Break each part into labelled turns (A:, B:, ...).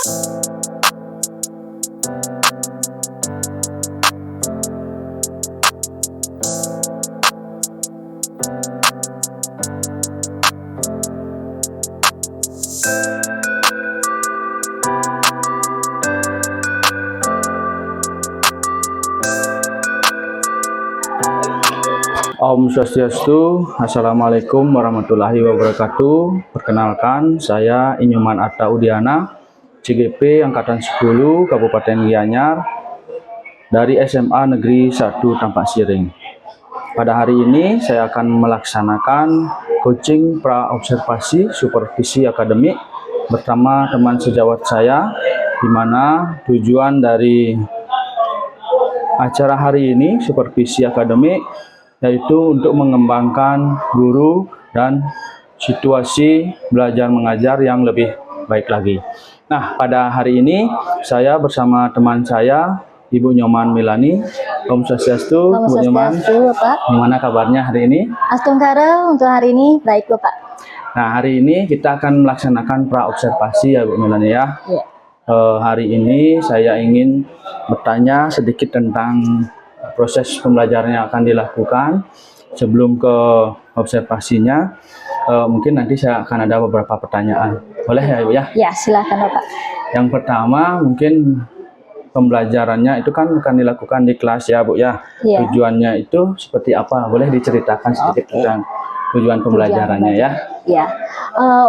A: Om Swastiastu, Assalamualaikum warahmatullahi wabarakatuh. Perkenalkan, saya Inyuman Atta Udiana, CGP Angkatan 10 Kabupaten Gianyar dari SMA Negeri 1 Tampak Siring. Pada hari ini saya akan melaksanakan coaching pra-observasi supervisi akademik bersama teman sejawat saya, di mana tujuan dari acara hari ini supervisi akademik yaitu untuk mengembangkan guru dan situasi belajar mengajar yang lebih baik lagi. Nah, pada hari ini saya bersama teman saya, Ibu Nyoman Milani. Om Swastiastu, Bu Nyoman.
B: Bapak.
A: Gimana kabarnya hari ini?
B: Astungkara, untuk hari ini baik, Bapak.
A: Nah, hari ini kita akan melaksanakan pra-observasi ya, Bu Milani ya.
B: Ya.
A: Hari ini saya ingin bertanya sedikit tentang proses pembelajaran yang akan dilakukan. Sebelum ke observasinya, mungkin nanti saya akan ada beberapa pertanyaan. Boleh ya, Ibu ya?
B: Ya, silakan Bapak.
A: Yang pertama, mungkin pembelajarannya itu kan akan dilakukan di kelas ya, Bu ya.
B: Ya.
A: Tujuannya itu seperti apa? Boleh diceritakan sedikit tentang tujuan pembelajarannya ya?
B: Ya,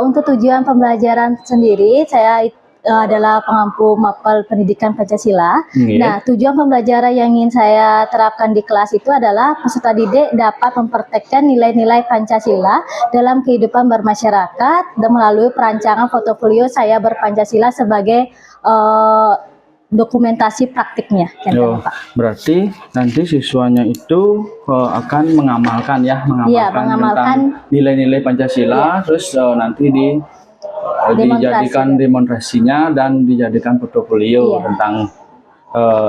B: untuk tujuan pembelajaran sendiri, saya adalah pengampu mapel pendidikan Pancasila. Nah, tujuan pembelajaran yang ingin saya terapkan di kelas itu adalah peserta didik dapat mempraktekkan nilai-nilai Pancasila dalam kehidupan bermasyarakat dan melalui perancangan portofolio saya berpancasila sebagai dokumentasi praktiknya.
A: Berarti nanti siswanya itu akan mengamalkan ya, mengamalkan nilai-nilai Pancasila, terus nanti dijadikan demonstrasinya dan dijadikan portofolio tentang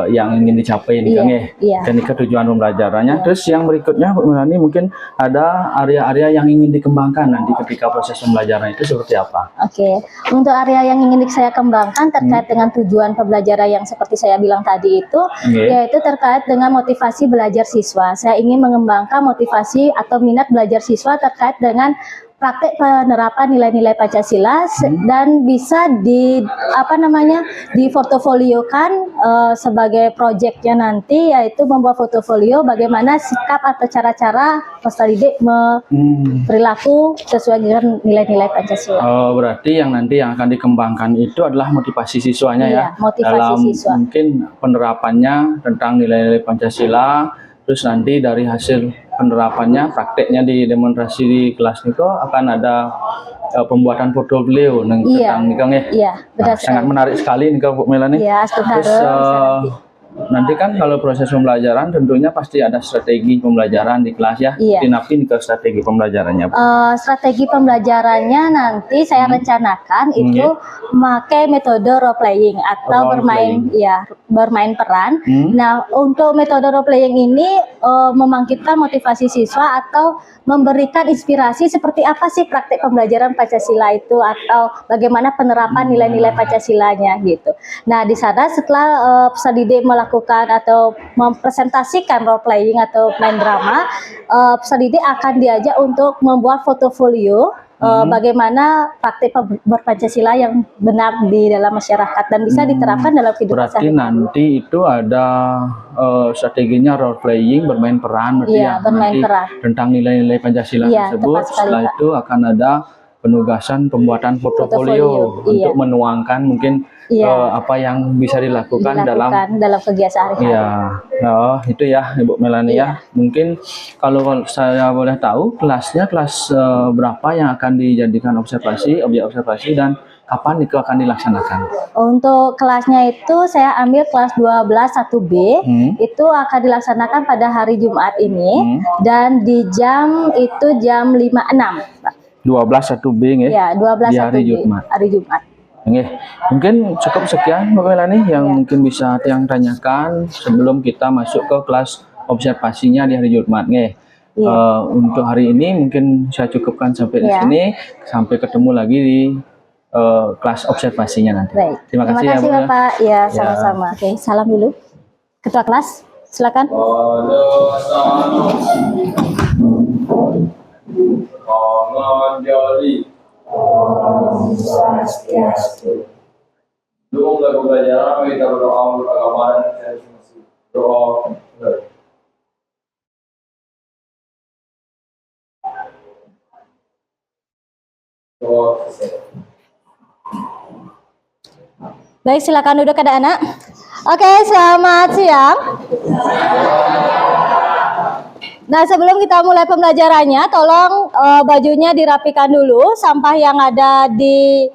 A: yang ingin dicapai nih Kang ya. Dan itu tujuan pembelajarannya. Terus yang berikutnya Bu Melani, mungkin ada area-area yang ingin dikembangkan nanti ketika proses pembelajaran itu seperti apa? Oke,
B: untuk area yang ingin saya kembangkan terkait dengan tujuan pembelajaran yang seperti saya bilang tadi itu, yaitu terkait dengan motivasi belajar siswa. Saya ingin mengembangkan motivasi atau minat belajar siswa terkait dengan praktek penerapan nilai-nilai Pancasila dan bisa diportofoliokan sebagai proyeknya nanti, yaitu membuat portofolio bagaimana sikap atau cara-cara peserta didik perilaku sesuai dengan nilai-nilai Pancasila.
A: Berarti yang nanti yang akan dikembangkan itu adalah motivasi siswanya ya,
B: motivasi
A: dalam
B: siswa.
A: Mungkin penerapannya tentang nilai-nilai Pancasila, terus nanti dari hasil penerapannya, prakteknya di demonstrasi di kelas itu akan ada pembuatan portofolio tentang nikah ya.
B: Iya, benar.
A: Sangat menarik sekali nih Bu Melani.
B: Iya,
A: terus nanti kan kalau proses pembelajaran tentunya pasti ada strategi pembelajaran di kelas ya. Dinapin ke strategi pembelajarannya.
B: Strategi pembelajarannya nanti saya rencanakan itu memakai metode role playing atau bermain peran. Nah, untuk metode role playing ini membangkitkan motivasi siswa atau memberikan inspirasi seperti apa sih praktek pembelajaran Pancasila itu, atau bagaimana penerapan nilai-nilai Pancasilanya gitu. Nah, di sana setelah peserta didik melakukan atau mempresentasikan role playing atau main drama, peserta didik akan diajak untuk membuat portofolio bagaimana praktik berpancasila yang benar di dalam masyarakat dan bisa diterapkan dalam kehidupan
A: sehari-hari. Berarti nanti itu ada strateginya role playing, bermain peran, tentang nilai-nilai Pancasila tersebut. Setelah itu akan ada penugasan pembuatan portofolio untuk menuangkan mungkin apa yang bisa dilakukan dalam
B: kegiatan sehari-hari. Itu ya Ibu Melani ya. Mungkin
A: kalau saya boleh tahu, kelas berapa yang akan dijadikan objek observasi, dan kapan itu akan dilaksanakan?
B: Untuk kelasnya itu saya ambil kelas 12 1B, itu akan dilaksanakan pada hari Jumat ini, dan di jam 5.06.
A: 12 1B
B: ya, 12
A: di hari
B: 1B,
A: Jumat.
B: Hari Jumat.
A: Mungkin cukup sekian Bu Melani yang mungkin bisa yang tanyakan sebelum kita masuk ke kelas observasinya di hari Jumat. Untuk hari ini mungkin saya cukupkan sampai di sini. Sampai ketemu lagi di kelas observasinya nanti.
B: Baik.
A: Terima kasih ya, Bu, ya.
B: Bapak. Ya, sama-sama. Oke, salam dulu. Ketua kelas, silakan.
C: Dukung lagu pelajaran kita berdoa untuk agama dan doa.
B: Baik, silakan duduk anak-anak. Oke, selamat siang. Nah, sebelum kita mulai pembelajarannya, tolong bajunya dirapikan dulu. Sampah yang ada di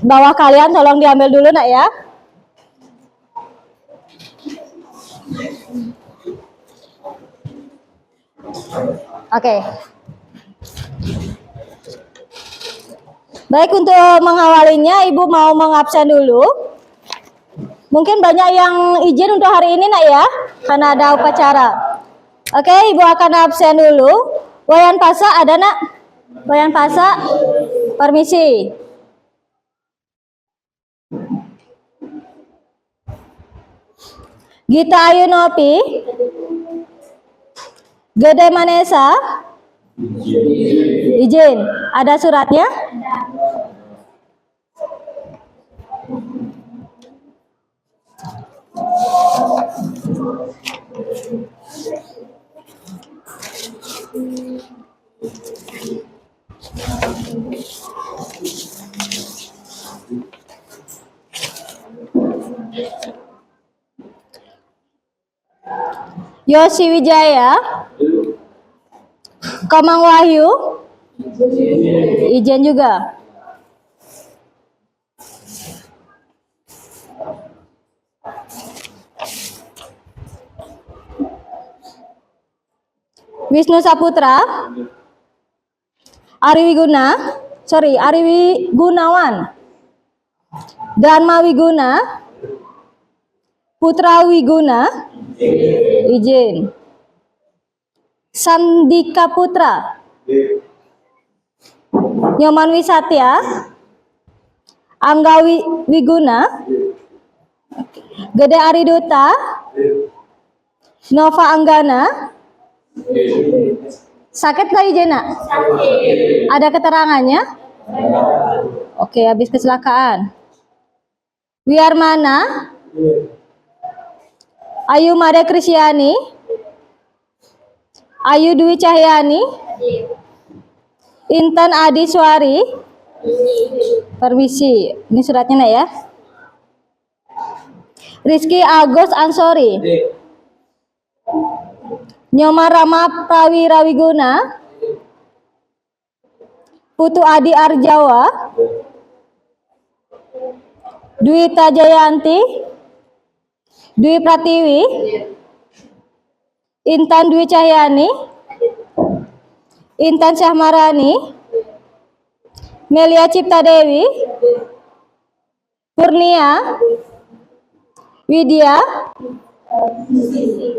B: bawah kalian tolong diambil dulu, nak ya. Oke. Baik, untuk mengawalinya, Ibu mau mengabsen dulu. Mungkin banyak yang izin untuk hari ini, nak ya, karena ada upacara. Oke, Ibu akan absen dulu. Wayan Pasa ada, nak? Wayan Pasa, permisi. Gita Ayunopi, Gede Manesa, izin. Ada suratnya? Yosi Wijaya, Komang Wahyu, izin juga. Wisnu Saputra, Ari Gunawan, Dharma Wiguna, Putra Wiguna, izin. Sandika Putra, Nyoman Wisatya, Angga Wiguna, Gede Ariduta, Nova Anggana. Sakit nggak izin, nak? Ada keterangannya? Oke, habis kecelakaan. Wiarmana, Ayu Made Krisyani, Ayu Dwi Cahyani, Intan Adi Suari, permisi. Ini suratnya, nak ya. Rizky Agus Ansori, Nyoma Rama Prawira Wiguna, Putu Adi Arjawa, Dwi Tajayanti, Dwi Pratiwi, Intan Dwi Cahyani, Intan Syahmarani, Melia Cipta Dewi, Purnia, Widya,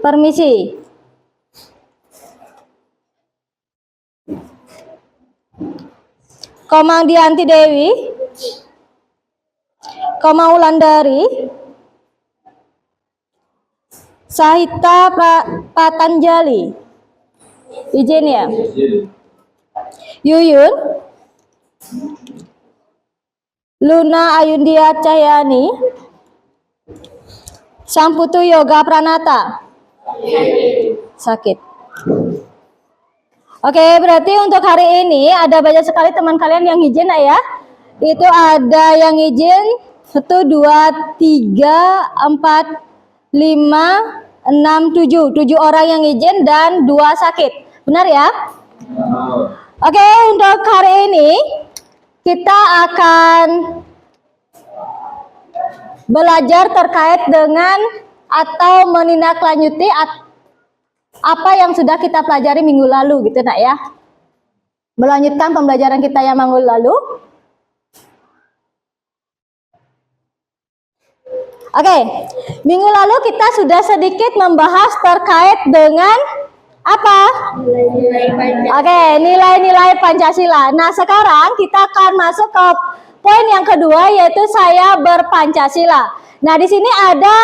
B: permisi. Komang Dianti Dewi, Komang Wulandari, Sahita Patanjali, izin ya. Yuyun, Luna Ayundia Cahyani, Samputu Yoga Pranata, sakit. Oke, berarti untuk hari ini ada banyak sekali teman kalian yang izin, ya. Itu ada yang izin 1, 2, 3, 4, 5, 6, 7. 7 orang yang izin dan 2 sakit. Benar ya? Oke, untuk hari ini kita akan belajar terkait dengan atau menindaklanjuti apa yang sudah kita pelajari minggu lalu, gitu, nak ya. Melanjutkan pembelajaran kita yang minggu lalu. Oke, minggu lalu kita sudah sedikit membahas terkait dengan Apa? Oke, nilai-nilai Pancasila. Nah, sekarang kita akan masuk ke poin yang kedua, yaitu saya berpancasila. Nah, di sini ada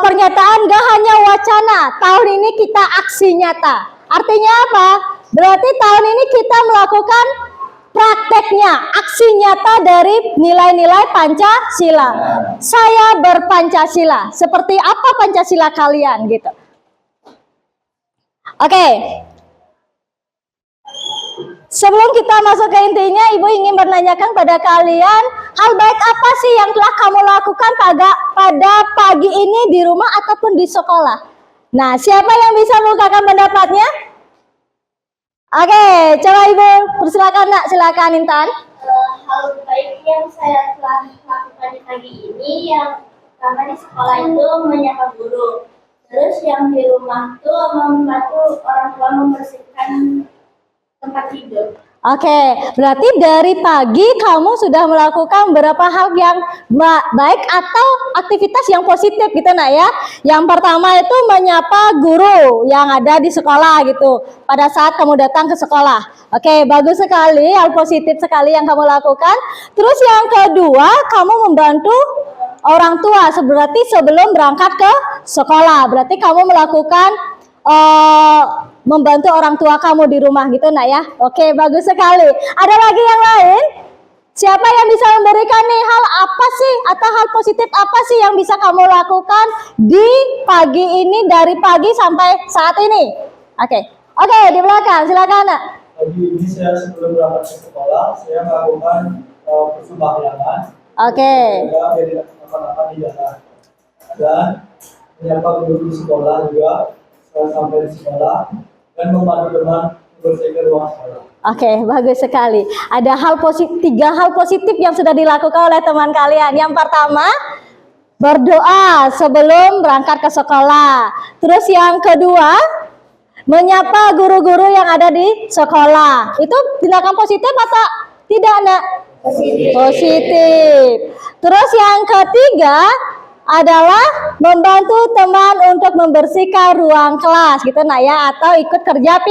B: pernyataan gak hanya wacana. Tahun ini kita aksi nyata. Artinya apa? Berarti tahun ini kita melakukan prakteknya, aksi nyata dari nilai-nilai Pancasila. Saya berpancasila. Seperti apa Pancasila kalian gitu? Oke. Sebelum kita masuk ke intinya, Ibu ingin menanyakan pada kalian, hal baik apa sih yang telah kamu lakukan pada pagi ini di rumah ataupun di sekolah? Nah, siapa yang bisa membukakan pendapatnya? Oke, coba Ibu, persilakan Nak, silakan Intan.
D: Hal baik yang saya telah lakukan di pagi ini, yang pertama di sekolah itu menyapa guru. Terus yang di rumah tuh membantu orang tua membersihkan tempat tidur.
B: Oke, berarti dari pagi kamu sudah melakukan beberapa hal yang baik atau aktivitas yang positif gitu Nak ya. Yang pertama itu menyapa guru yang ada di sekolah gitu pada saat kamu datang ke sekolah. Oke, bagus sekali, hal positif sekali yang kamu lakukan. Terus yang kedua, kamu membantu orang tua, berarti sebelum berangkat ke sekolah. Berarti kamu melakukan membantu orang tua kamu di rumah gitu Nak ya. Oke, bagus sekali. Ada lagi yang lain? Siapa yang bisa memberikan nih hal apa sih atau hal positif apa sih yang bisa kamu lakukan di pagi ini, dari pagi sampai saat ini? Oke, di belakang silakan Nak.
C: Pagi ini saya sebelum berangkat ke sekolah, saya melakukan persembahyangan.
B: Oke.
C: Dari anak-anak di jalan. Dan menyapa guru di sekolah juga. Saya sampai di sekolah dan membantu teman membersihkan ruang sekolah.
B: Oke, bagus sekali. Ada tiga hal positif yang sudah dilakukan oleh teman kalian. Yang pertama, berdoa sebelum berangkat ke sekolah. Terus yang kedua, menyapa guru-guru yang ada di sekolah. Itu tindakan positif atau tidak, Nak? Positif. Terus yang ketiga adalah membantu teman untuk membersihkan ruang kelas gitu Nak ya, atau ikut kerja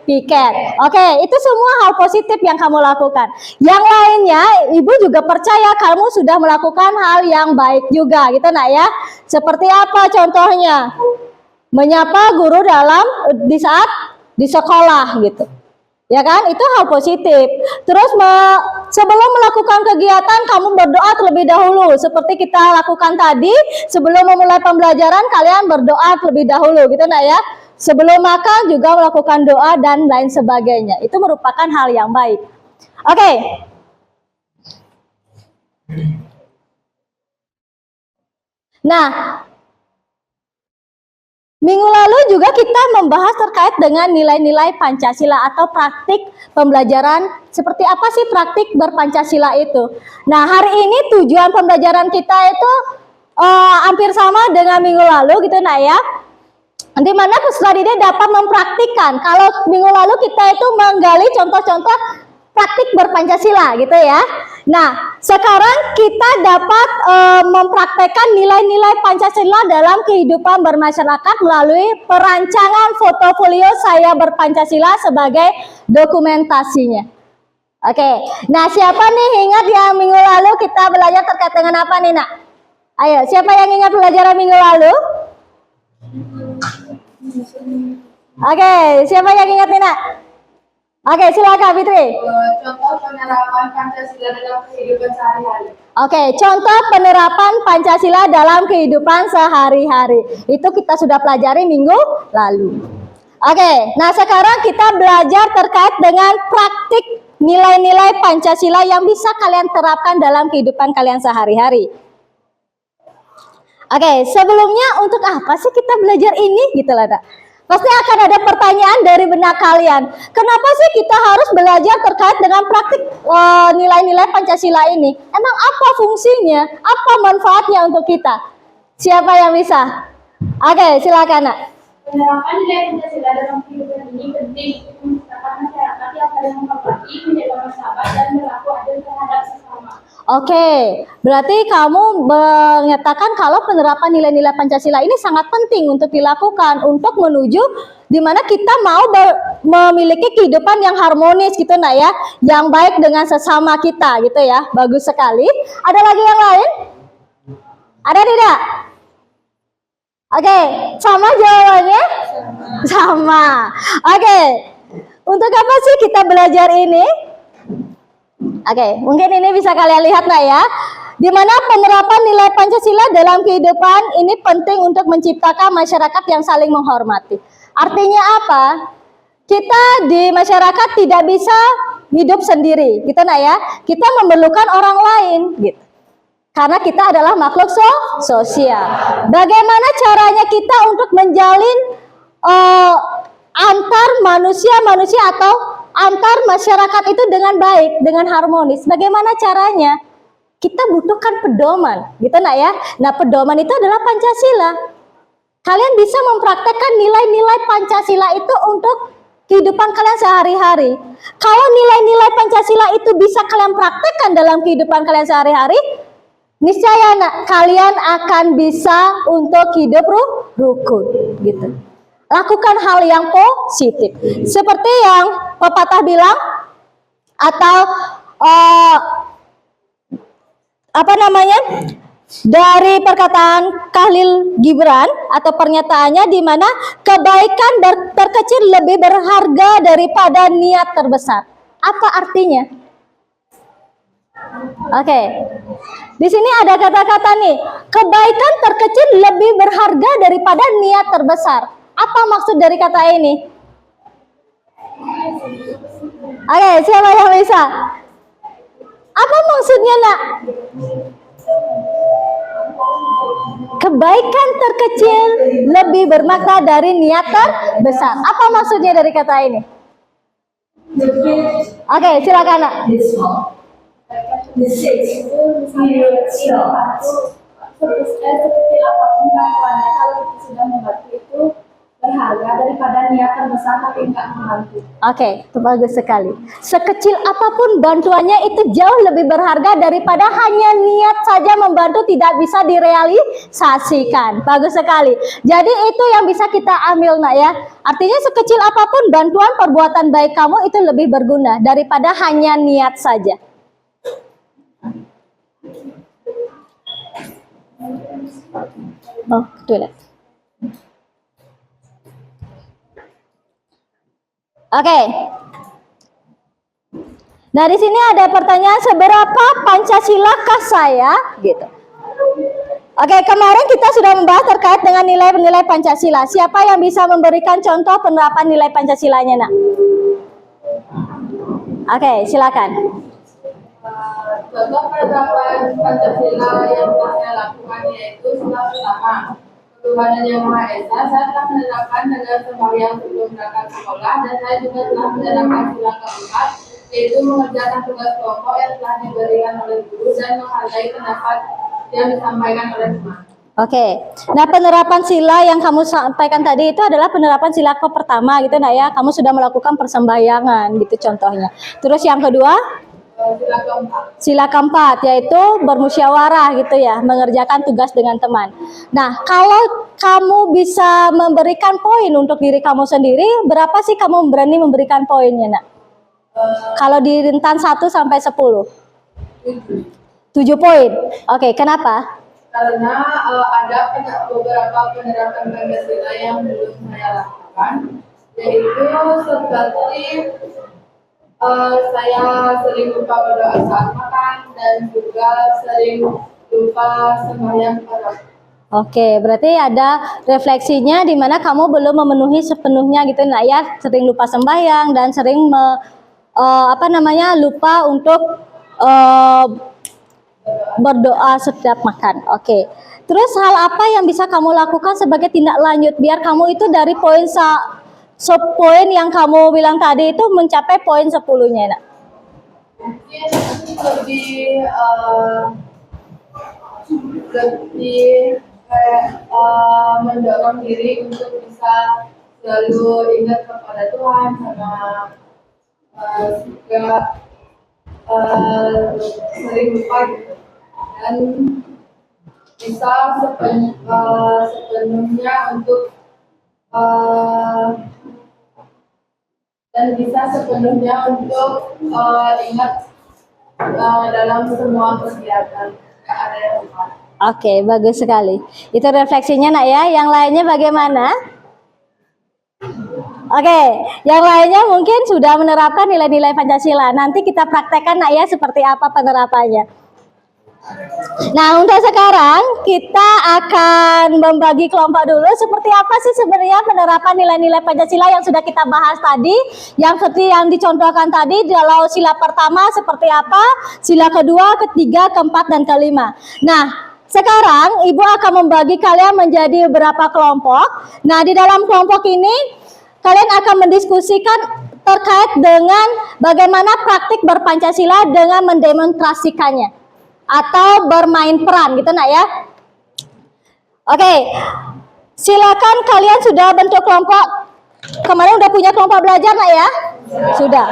B: piket. Oke, itu semua hal positif yang kamu lakukan. Yang lainnya, Ibu juga percaya kamu sudah melakukan hal yang baik juga gitu Nak ya. Seperti apa contohnya? Menyapa guru di saat di sekolah gitu. Ya kan, itu hal positif. Terus sebelum melakukan kegiatan kamu berdoa terlebih dahulu. Seperti kita lakukan tadi, sebelum memulai pembelajaran kalian berdoa terlebih dahulu gitu Nak ya. Sebelum makan juga melakukan doa dan lain sebagainya. Itu merupakan hal yang baik. Oke. Nah, minggu lalu juga kita membahas terkait dengan nilai-nilai Pancasila atau praktik pembelajaran. Seperti apa sih praktik berpancasila itu? Nah, hari ini tujuan pembelajaran kita itu hampir sama dengan minggu lalu gitu Nak ya. Di mana peserta didik dapat mempraktikkan. Kalau minggu lalu kita itu menggali contoh-contoh praktik berpancasila gitu ya. Nah, sekarang kita dapat mempraktekkan nilai-nilai Pancasila dalam kehidupan bermasyarakat melalui perancangan portofolio saya berpancasila sebagai dokumentasinya. Oke, nah siapa nih ingat yang minggu lalu kita belajar terkait dengan apa nih Nak? Ayo, siapa yang ingat pelajaran minggu lalu? Oke, siapa yang ingat nih Nak? Oke, silakan Fitri.
D: Contoh penerapan Pancasila dalam kehidupan sehari-hari.
B: Oke, contoh penerapan Pancasila dalam kehidupan sehari-hari. Itu kita sudah pelajari minggu lalu. Oke, nah sekarang kita belajar terkait dengan praktik nilai-nilai Pancasila yang bisa kalian terapkan dalam kehidupan kalian sehari-hari. Oke, sebelumnya untuk apa sih kita belajar ini? Gitu lah, Nak. Pasti akan ada pertanyaan dari benak kalian. Kenapa sih kita harus belajar terkait dengan praktik nilai-nilai Pancasila ini? Emang apa fungsinya? Apa manfaatnya untuk kita? Siapa yang bisa? Oke, silakan Nak.
D: Penerapan nilai Pancasila dalam kehidupan ini penting untuk menciptakan masyarakat yang saling menghormati, menjaga martabat dan berlaku adil terhadap sesama.
B: Oke, berarti kamu menyatakan kalau penerapan nilai-nilai Pancasila ini sangat penting untuk dilakukan untuk menuju di mana kita mau memiliki kehidupan yang harmonis gitu nak ya, yang baik dengan sesama kita gitu ya. Bagus sekali. Ada lagi yang lain? Ada tidak? Oke, sama jawabannya? Sama. Oke. Untuk apa sih kita belajar ini? Oke, mungkin ini bisa kalian lihat lah ya. Di mana penerapan nilai Pancasila dalam kehidupan ini penting untuk menciptakan masyarakat yang saling menghormati. Artinya apa? Kita di masyarakat tidak bisa hidup sendiri, gitu nah ya. Kita memerlukan orang lain, gitu. Karena kita adalah makhluk sosial. Bagaimana caranya kita untuk menjalin antar manusia atau antar masyarakat itu dengan baik, dengan harmonis? Bagaimana caranya? Kita butuhkan pedoman, gitu nak ya. Nah, pedoman itu adalah Pancasila. Kalian bisa mempraktekkan nilai-nilai Pancasila itu untuk kehidupan kalian sehari-hari. Kalau nilai-nilai Pancasila itu bisa kalian praktekkan dalam kehidupan kalian sehari-hari, niscaya kalian akan bisa untuk hidup rukun, gitu. Lakukan hal yang positif. Seperti yang pepatah bilang atau dari perkataan Khalil Gibran atau pernyataannya di mana kebaikan terkecil lebih berharga daripada niat terbesar. Apa artinya? Oke. Di sini ada kata-kata nih, kebaikan terkecil lebih berharga daripada niat terbesar. Apa maksud dari kata ini? Oke, siapa yang bisa? Apa maksudnya nak? Kebaikan terkecil lebih bermakna dari niat terbesar. Apa maksudnya dari kata ini? Oke, silakan nak.
E: Sekecil apapun bantuannya, kalau kita sudah membantu itu berharga daripada niat terbesar tapi enggak membantu.
B: Oke, itu bagus sekali. Sekecil apapun bantuannya itu jauh lebih berharga daripada hanya niat saja membantu tidak bisa direalisasikan. Bagus sekali. Jadi itu yang bisa kita ambil nak ya. Artinya sekecil apapun bantuan perbuatan baik kamu itu lebih berguna daripada hanya niat saja. Oh, toilet. Oke. Nah, di sini ada pertanyaan, seberapa Pancasilakah saya? Gitu. Oke, kemarin kita sudah membahas terkait dengan nilai-nilai Pancasila. Siapa yang bisa memberikan contoh penerapan nilai Pancasilanya, nak? Oke, silakan.
E: Contoh penerapan Pancasila yang telah saya lakukan yaitu sila pertama, Ketuhanan Yang Maha Esa. Saya telah menerapkan dengan sembahyang sebelum berangkat sekolah, dan saya juga telah menerapkan sila keempat, yaitu mengerjakan tugas pokok yang telah diberikan oleh guru dan menghargai pendapat yang disampaikan oleh teman.
B: Oke, nah penerapan sila yang kamu sampaikan tadi itu adalah penerapan sila pertama gitu nak ya. Kamu sudah melakukan persembahyangan gitu contohnya. Terus yang kedua? Sila keempat yaitu bermusyawarah gitu ya, mengerjakan tugas dengan teman. Nah, kalau kamu bisa memberikan poin untuk diri kamu sendiri, berapa sih kamu berani memberikan poinnya, nak? Kalau di rentan 1 sampai 10. 7 poin. Oke, kenapa?
E: Karena ada beberapa penerapan Pancasila yang belum saya lakukan, yaitu seperti saya sering lupa berdoa saat makan dan juga sering lupa sembahyang pada.
B: Oke, berarti ada refleksinya di mana kamu belum memenuhi sepenuhnya gitu nak ya, sering lupa sembahyang dan sering lupa untuk berdoa setiap makan. Oke. Terus hal apa yang bisa kamu lakukan sebagai tindak lanjut biar kamu itu dari poin poin yang kamu bilang tadi itu mencapai poin 10-nya, nak?
E: Mungkin lebih mendorong diri untuk bisa selalu ingat kepada Tuhan sama juga sering lupa gitu. Dan bisa sepenuhnya untuk ingat dalam semua kegiatan, nggak ada yang lupa.
B: Oke, bagus sekali. Itu refleksinya nak ya. Yang lainnya bagaimana? Oke, yang lainnya mungkin sudah menerapkan nilai-nilai Pancasila. Nanti kita praktekkan nak ya seperti apa penerapannya. Nah, untuk sekarang kita akan membagi kelompok dulu seperti apa sih sebenarnya penerapan nilai-nilai Pancasila yang sudah kita bahas tadi, yang seperti yang dicontohkan tadi. Kalau sila pertama seperti apa, sila kedua, ketiga, keempat, dan kelima. Nah, sekarang Ibu akan membagi kalian menjadi beberapa kelompok. Nah, di dalam kelompok ini kalian akan mendiskusikan terkait dengan bagaimana praktik berpancasila dengan mendemonstrasikannya atau bermain peran gitu nak ya. Oke, silakan kalian sudah bentuk kelompok. Kemarin udah punya kelompok belajar nak ya? Sudah.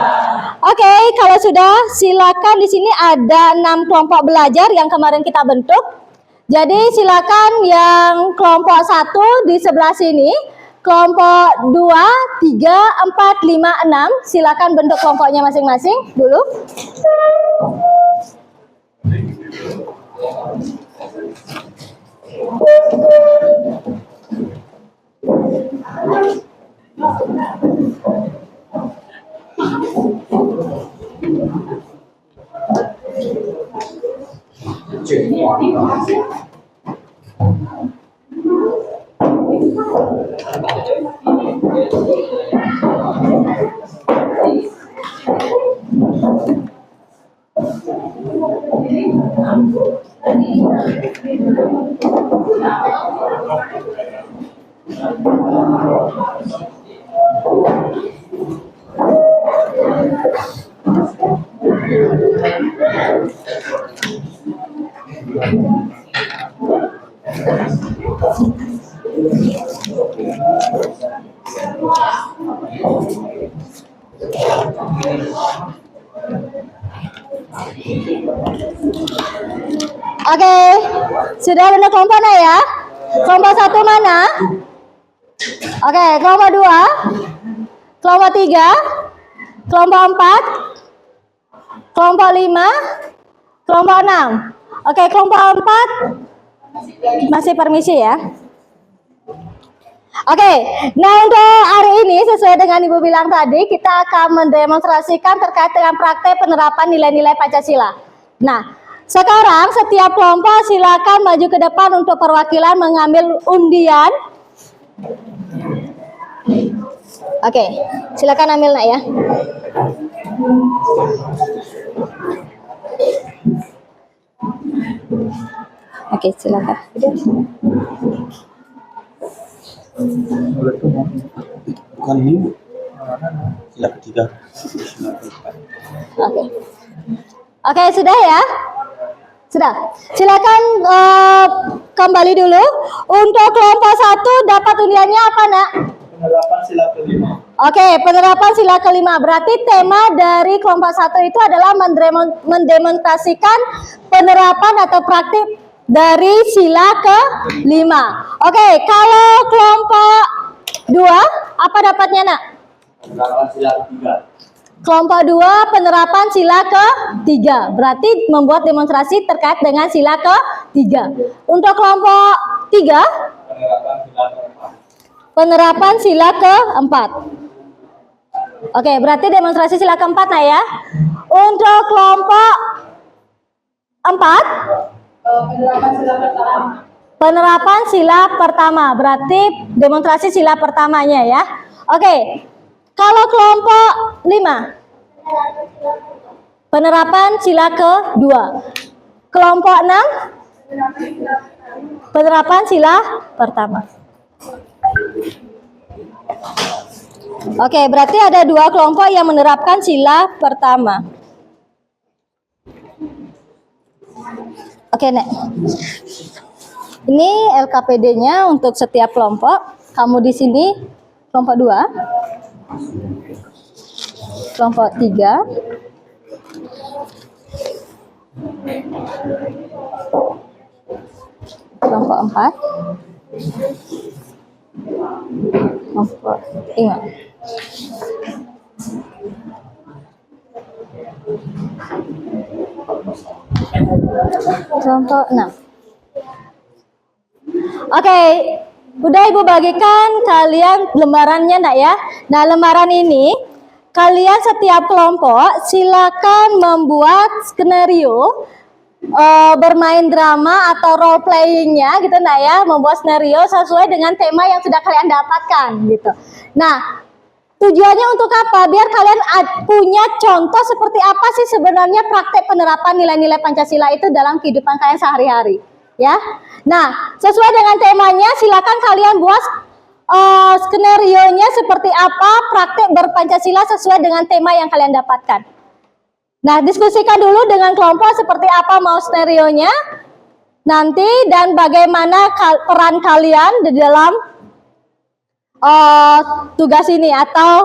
B: Oke, kalau sudah silakan, di sini ada 6 kelompok belajar yang kemarin kita bentuk. Jadi silakan yang kelompok 1 di sebelah sini, kelompok 2, 3, 4, 5, 6, silakan bentuk kelompoknya masing-masing dulu. Oke, sudah bentuk kelompok nak ya? Kelompok 1 mana? Oke, kelompok 2, kelompok 3, kelompok 4, kelompok 5, kelompok 6. Oke, kelompok 4 masih permisi ya. Oke, nah untuk hari ini sesuai dengan Ibu bilang tadi, kita akan mendemonstrasikan terkait dengan praktek penerapan nilai-nilai Pancasila. Nah, sekarang setiap kelompok silakan maju ke depan untuk perwakilan mengambil undian. Oke, silakan ambil nak ya. Oke, silakan.
F: Bukan ini, sila ketiga.
B: Oke. Oke, sudah ya? Sudah. Silakan kembali dulu. Untuk kelompok 1 dapat undiannya apa, nak?
C: Penerapan sila kelima.
B: Oke, penerapan sila kelima. Berarti tema dari kelompok 1 itu adalah mendemonstrasikan penerapan atau praktik dari sila ke-5. Oke, kalau kelompok 2 apa dapatnya, nak?
F: Penerapan sila ketiga.
B: Kelompok 2 penerapan sila ke-3. Berarti membuat demonstrasi terkait dengan sila ke-3. Untuk kelompok 3 penerapan sila ke-4. Oke, berarti demonstrasi sila ke-4 nah ya. Untuk kelompok 4
E: Penerapan sila pertama.
B: penerapan sila pertama. Berarti demonstrasi sila pertamanya ya. Oke. Kalau kelompok 5 penerapan sila ke-2. Kelompok 6 penerapan sila pertama. Oke, berarti ada 2 kelompok yang menerapkan sila pertama. Oke, Nek. Ini LKPD-nya untuk setiap kelompok. Kamu di sini kelompok 2. Kelompok 3. Kelompok 4. Kelompok 5. Kelompok 6. Oke, udah Ibu bagikan kalian lembarannya enggak ya? Nah, lembaran ini kalian setiap kelompok silakan membuat skenario, bermain drama atau role playingnya gitu enggak ya, membuat skenario sesuai dengan tema yang sudah kalian dapatkan gitu. Nah, tujuannya untuk apa? Biar kalian punya contoh seperti apa sih sebenarnya praktek penerapan nilai-nilai Pancasila itu dalam kehidupan kalian sehari-hari, ya. Nah, sesuai dengan temanya, silakan kalian buat skenario-nya seperti apa praktek berpancasila sesuai dengan tema yang kalian dapatkan. Nah, diskusikan dulu dengan kelompok seperti apa mau skenario-nya nanti dan bagaimana peran kalian di dalam tugas ini atau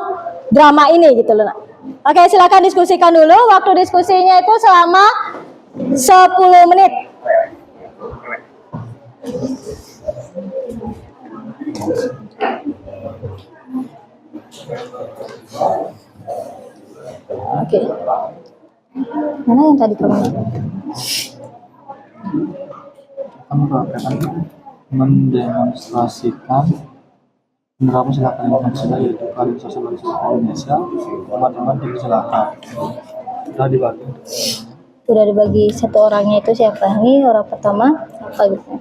B: drama ini gitu loh. Oke, silakan diskusikan dulu. Waktu diskusinya itu selama 10 menit. Oke. Mana yang tadi kamu?
C: Kamu akan mendemonstrasikan penerapan sila kelima Pancasila yaitu Keadilan Sosial bagi seluruh Indonesia. Teman-teman dipersilakan. Sudah dibagi.
B: Sudah dibagi satu orangnya itu siapa? Ini orang pertama apa gitu?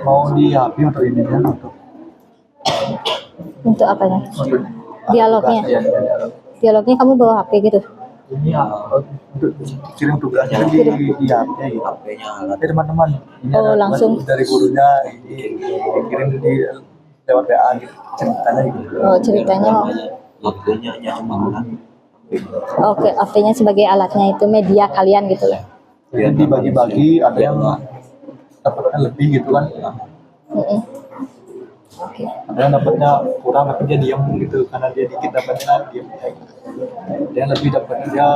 C: Mau di HP untuk ini ya,
B: Untuk apanya?
C: untuk
B: Dialognya.
C: ya,
B: Dialognya kamu bawa HP gitu?
C: ini ya untuk kirim tugasnya di HP gitu.
F: HP-nya
C: Nanti teman-teman ini
B: Oh,
C: ada tugas
B: langsung.
C: dari gurunya ini dikirim di lewat WA gitu ceritanya gitu.
B: Oh, ceritanya.
F: HP-nya cuma kan.
B: Oke, HP-nya sebagai alatnya itu media kalian gitu loh.
C: Jadi dibagi-bagi, ada yang dapatnya lebih gitu kan,
B: Mm-mm. Oke.
C: ada yang dapatnya kurang tapi dia diam gitu karena dia dikit dapatnya diam. Ada yang lebih dapatnya dia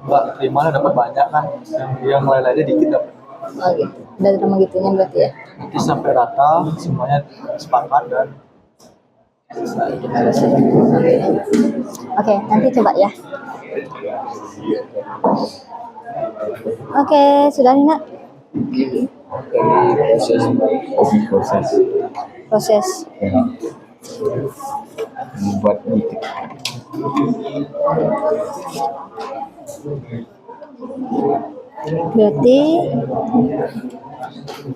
C: nggak terima dapat banyak kan, yang lain-lainnya dikit dapat.
B: Oh, gitu. Udah sama gitunya berarti ya.
C: Nanti sampai rata semuanya sepakat dan
B: Oke, nanti coba ya. Oke, sudah nih nak. Proses.
F: Buat dikit.
B: Berarti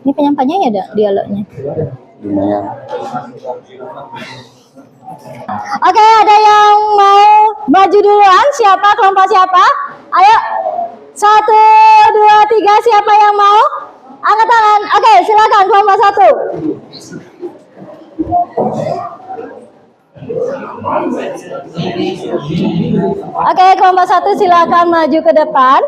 B: ini penyampaiannya ya ada dialognya.
F: Lumayan.
B: Oke, ada yang mau maju duluan? Siapa? Kelompok siapa? Ayo. 1, 2, 3. Siapa yang mau? Angkat tangan. Oke, silakan kelompok 1. Oke, kelompok 1 silakan maju ke depan.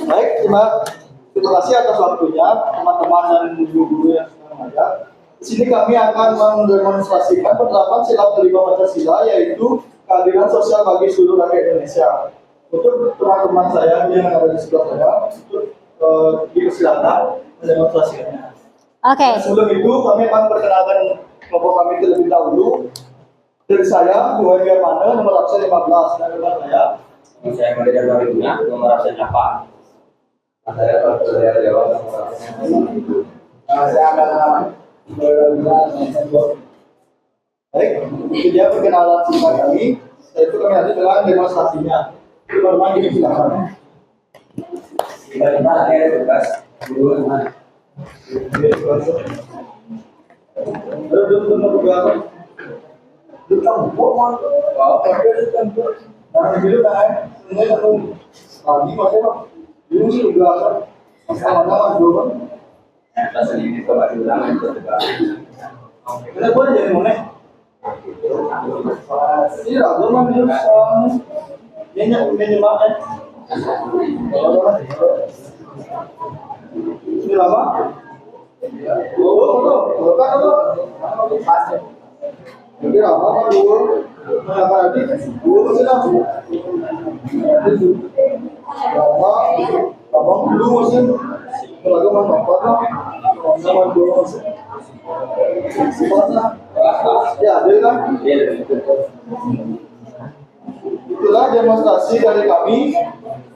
C: baik. Terima kasih atas waktunya teman-teman dan guru-guru yang sedang ada. Di sini kami akan mendemonstrasikan penerapan sila kelima Pancasila yaitu keadilan sosial bagi seluruh rakyat Indonesia. Untuk teman-teman saya yang ada di sebelah saya, untuk dipersilakan mendemonstrasikannya.
B: Oke.
C: Sebelum itu kami akan perkenalkan kelompok kami terlebih dahulu. Dari saya, Tuhan Germana, nomor absen 15. Dan nomor saya.
F: Saya kembali dari dunia, nomor absen apa? Saya dari Dewa, nomor absen.
C: Saya akan baik, itu dia perkenalan singkat kami. Setelah itu kami lanjut dengan demonstrasinya. Teman-teman ini silakan.
F: Tiba-tiba ada tugas guru mana? Kelas ini coba diulang itu juga.
C: Kita boleh jadi mana? Iya, belum ambil ini menyemaknya. Ini lama. Oh, kan dulu. Jadi lama kan dulu. Mengakan tadi dulu masih lama. Lama dulu masih. Kalau mau bapak lah, sama dulu masih. Ya, adil kan? Itulah demonstrasi dari kami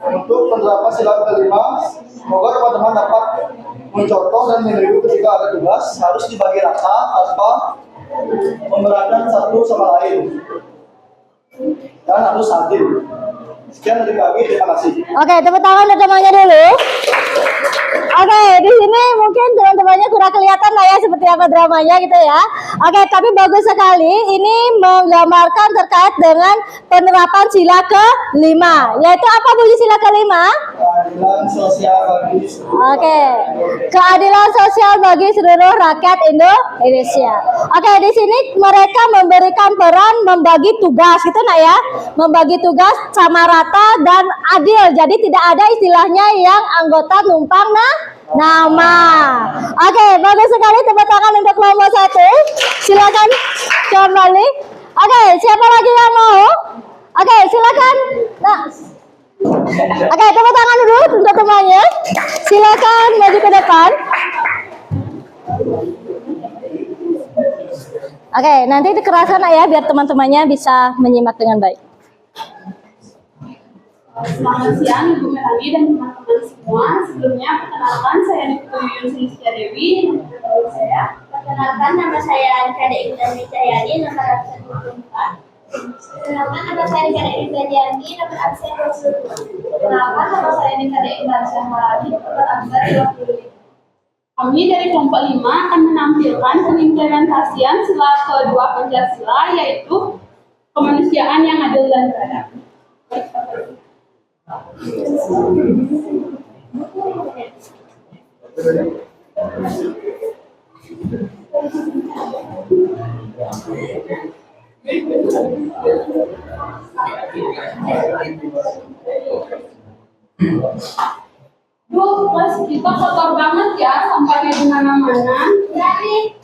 C: untuk penerapan sila kelima. Semoga teman-teman dapat mencontoh dan meniru ketika ada tugas harus dibagi rata tanpa memberatkan satu sama lain dan harus adil. Sekian dari kami, terima kasih.
B: Oke, tepuk tangan untuk temannya dulu. Oke, di sini mungkin teman-temannya kurang kelihatan lah ya seperti apa dramanya gitu ya. Oke, tapi bagus sekali. Ini menggambarkan terkait dengan penerapan sila ke-5. Yaitu apa bunyi sila ke-5?
C: Keadilan sosial bagi seluruh
B: Oke, keadilan sosial bagi seluruh rakyat Indonesia. Oke, di sini mereka memberikan peran membagi tugas gitu nak ya. Membagi tugas sama rata dan adil. Jadi tidak ada istilahnya yang anggota numpang nama. Oke, bagus sekali, tepuk tangan untuk kelompok 1. Silakan kembali. Oke, siapa lagi yang mau? Oke, silakan. Nah. Oke, tepuk tangan dulu untuk temannya. Silakan maju ke depan. Oke, nanti dikeraskan ya biar teman-temannya bisa menyimak dengan baik.
E: Selamat siang Ibu Melani dan teman-teman semua. Sebelumnya perkenalkan saya Niputu Yusnisya Dewi.
D: Saya perkenalkan nama saya Kadek Indra Wicahyani, nomor absen 24. Perkenalkan nama saya Kadek Indra Jani, nomor absen 22.
E: Perkenalkan nama saya Kadek Indra Syahmarani, nomor absen 25. Kami dari kelompok 5 akan menampilkan pengimplementasian sila kedua Pancasila, yaitu kemanusiaan yang adil dan beradab. Duh, kelas kita kotor banget ya, sampahnya di mana-mana.
D: Jadi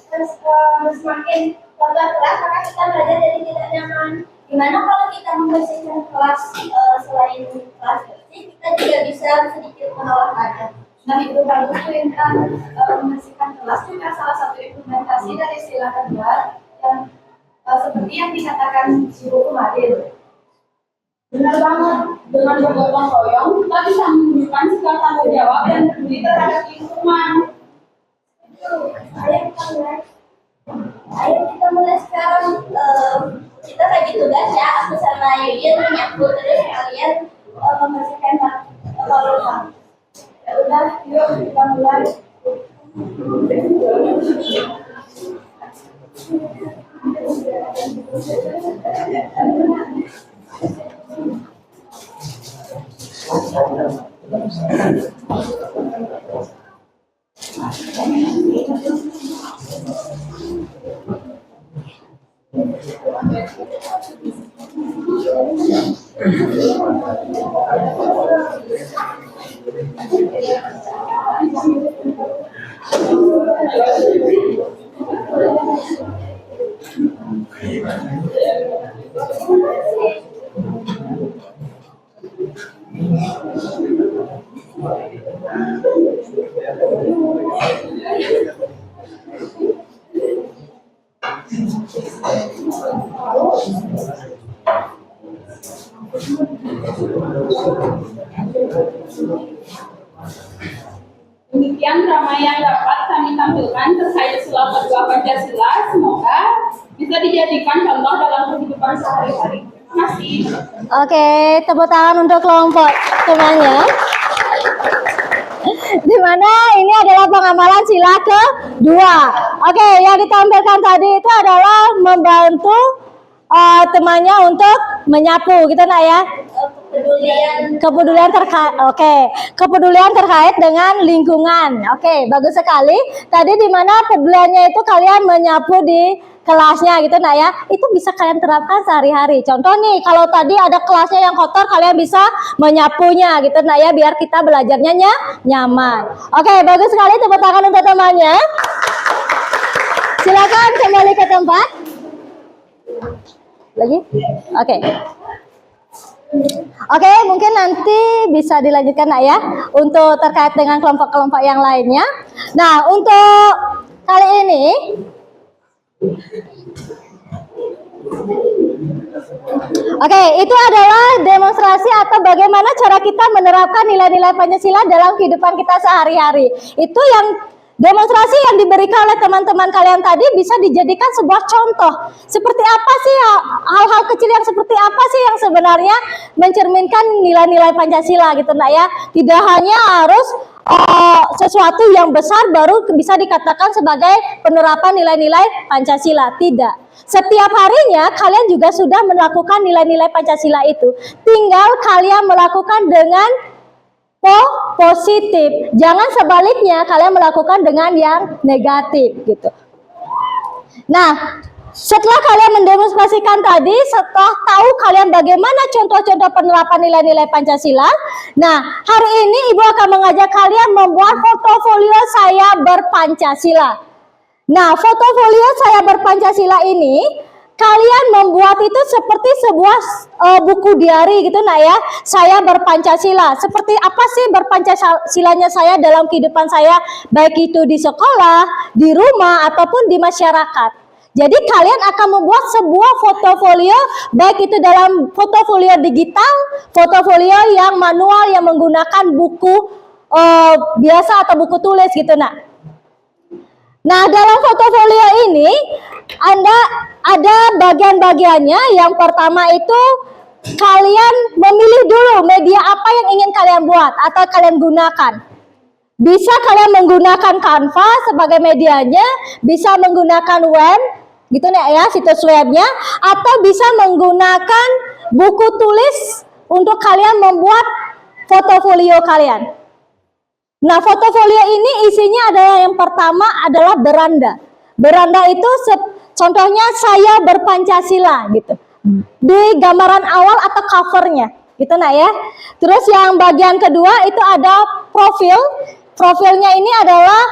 D: semakin kotor kelas, maka kita belajar jadi tidak nyaman. Gimana kalau kita membersihkan kelas, selain kelas bersih, kita juga bisa sedikit mengolahraga.
E: Nah, itu bagus tuh Intan. Membersihkan kelas juga salah satu implementasi dari sila kedua yang seperti yang dikatakan Ibu kemarin. Benar banget, dengan bergotong royong kita bisa menunjukkan sikap tanggung jawab dan peduli terhadap lingkungan.
D: Ayo kita mulai sekarang. Kita bagi tugas ya, aku sama Yuyun menyapu, terus kalian membersihkan kolam.
E: Ya udah, yuk kita mulai. Demikian drama yang dapat kami tampilkan terkait sila kedua Pancasila. Semoga bisa dijadikan contoh dalam kehidupan sehari-hari. Terima kasih.
B: Oke, tepuk tangan untuk kelompok temannya. Di mana ini adalah pengamalan sila kedua. Oke, yang ditampilkan tadi itu adalah membantu temannya untuk menyapu, gitu nak ya. Kepedulian terkait, oke. Kepedulian terkait dengan lingkungan. Oke, bagus sekali. Tadi di mana peduliannya itu kalian menyapu di kelasnya gitu nah ya. Itu bisa kalian terapkan sehari-hari. Contoh nih, kalau tadi ada kelasnya yang kotor, kalian bisa menyapunya gitu nah ya, biar kita belajarnya nyaman. Oke, bagus sekali, tepuk tangan untuk temannya. Silakan kembali ke tempat. Lagi? Oke. Oke, mungkin nanti bisa dilanjutkan nak ya untuk terkait dengan kelompok-kelompok yang lainnya. Nah, untuk kali ini oke, itu adalah demonstrasi atau bagaimana cara kita menerapkan nilai-nilai Pancasila dalam kehidupan kita sehari-hari. Itu yang demonstrasi yang diberikan oleh teman-teman kalian tadi bisa dijadikan sebuah contoh. Seperti apa sih hal-hal kecil yang seperti apa sih yang sebenarnya mencerminkan nilai-nilai Pancasila gitu nak ya. Tidak hanya harus sesuatu yang besar baru bisa dikatakan sebagai penerapan nilai-nilai Pancasila. Tidak. Setiap harinya kalian juga sudah melakukan nilai-nilai Pancasila itu. Tinggal kalian melakukan dengan positif. Jangan sebaliknya kalian melakukan dengan yang negatif gitu. Nah, setelah kalian mendemonstrasikan tadi, setelah tahu kalian bagaimana contoh-contoh penerapan nilai-nilai Pancasila, nah hari ini Ibu akan mengajak kalian membuat portofolio saya berpancasila. Nah, portofolio saya berpancasila ini kalian membuat itu seperti sebuah buku diari gitu nak ya. Saya berpancasila. Seperti apa sih berpancasilanya saya dalam kehidupan saya, baik itu di sekolah, di rumah ataupun di masyarakat. Jadi kalian akan membuat sebuah portofolio, baik itu dalam portofolio digital, portofolio yang manual yang menggunakan buku biasa atau buku tulis gitu nak. Nah, dalam portofolio ini ada bagian-bagiannya. Yang pertama itu kalian memilih dulu media apa yang ingin kalian buat atau kalian gunakan. Bisa kalian menggunakan Canva sebagai medianya, bisa menggunakan web, gitu ya, situs webnya, atau bisa menggunakan buku tulis untuk kalian membuat portofolio kalian. Nah, portofolio ini isinya adalah yang pertama adalah beranda. Beranda itu contohnya saya berpancasila gitu. Di gambaran awal atau covernya, gitu nah ya. Terus yang bagian kedua itu ada profil. Profilnya ini adalah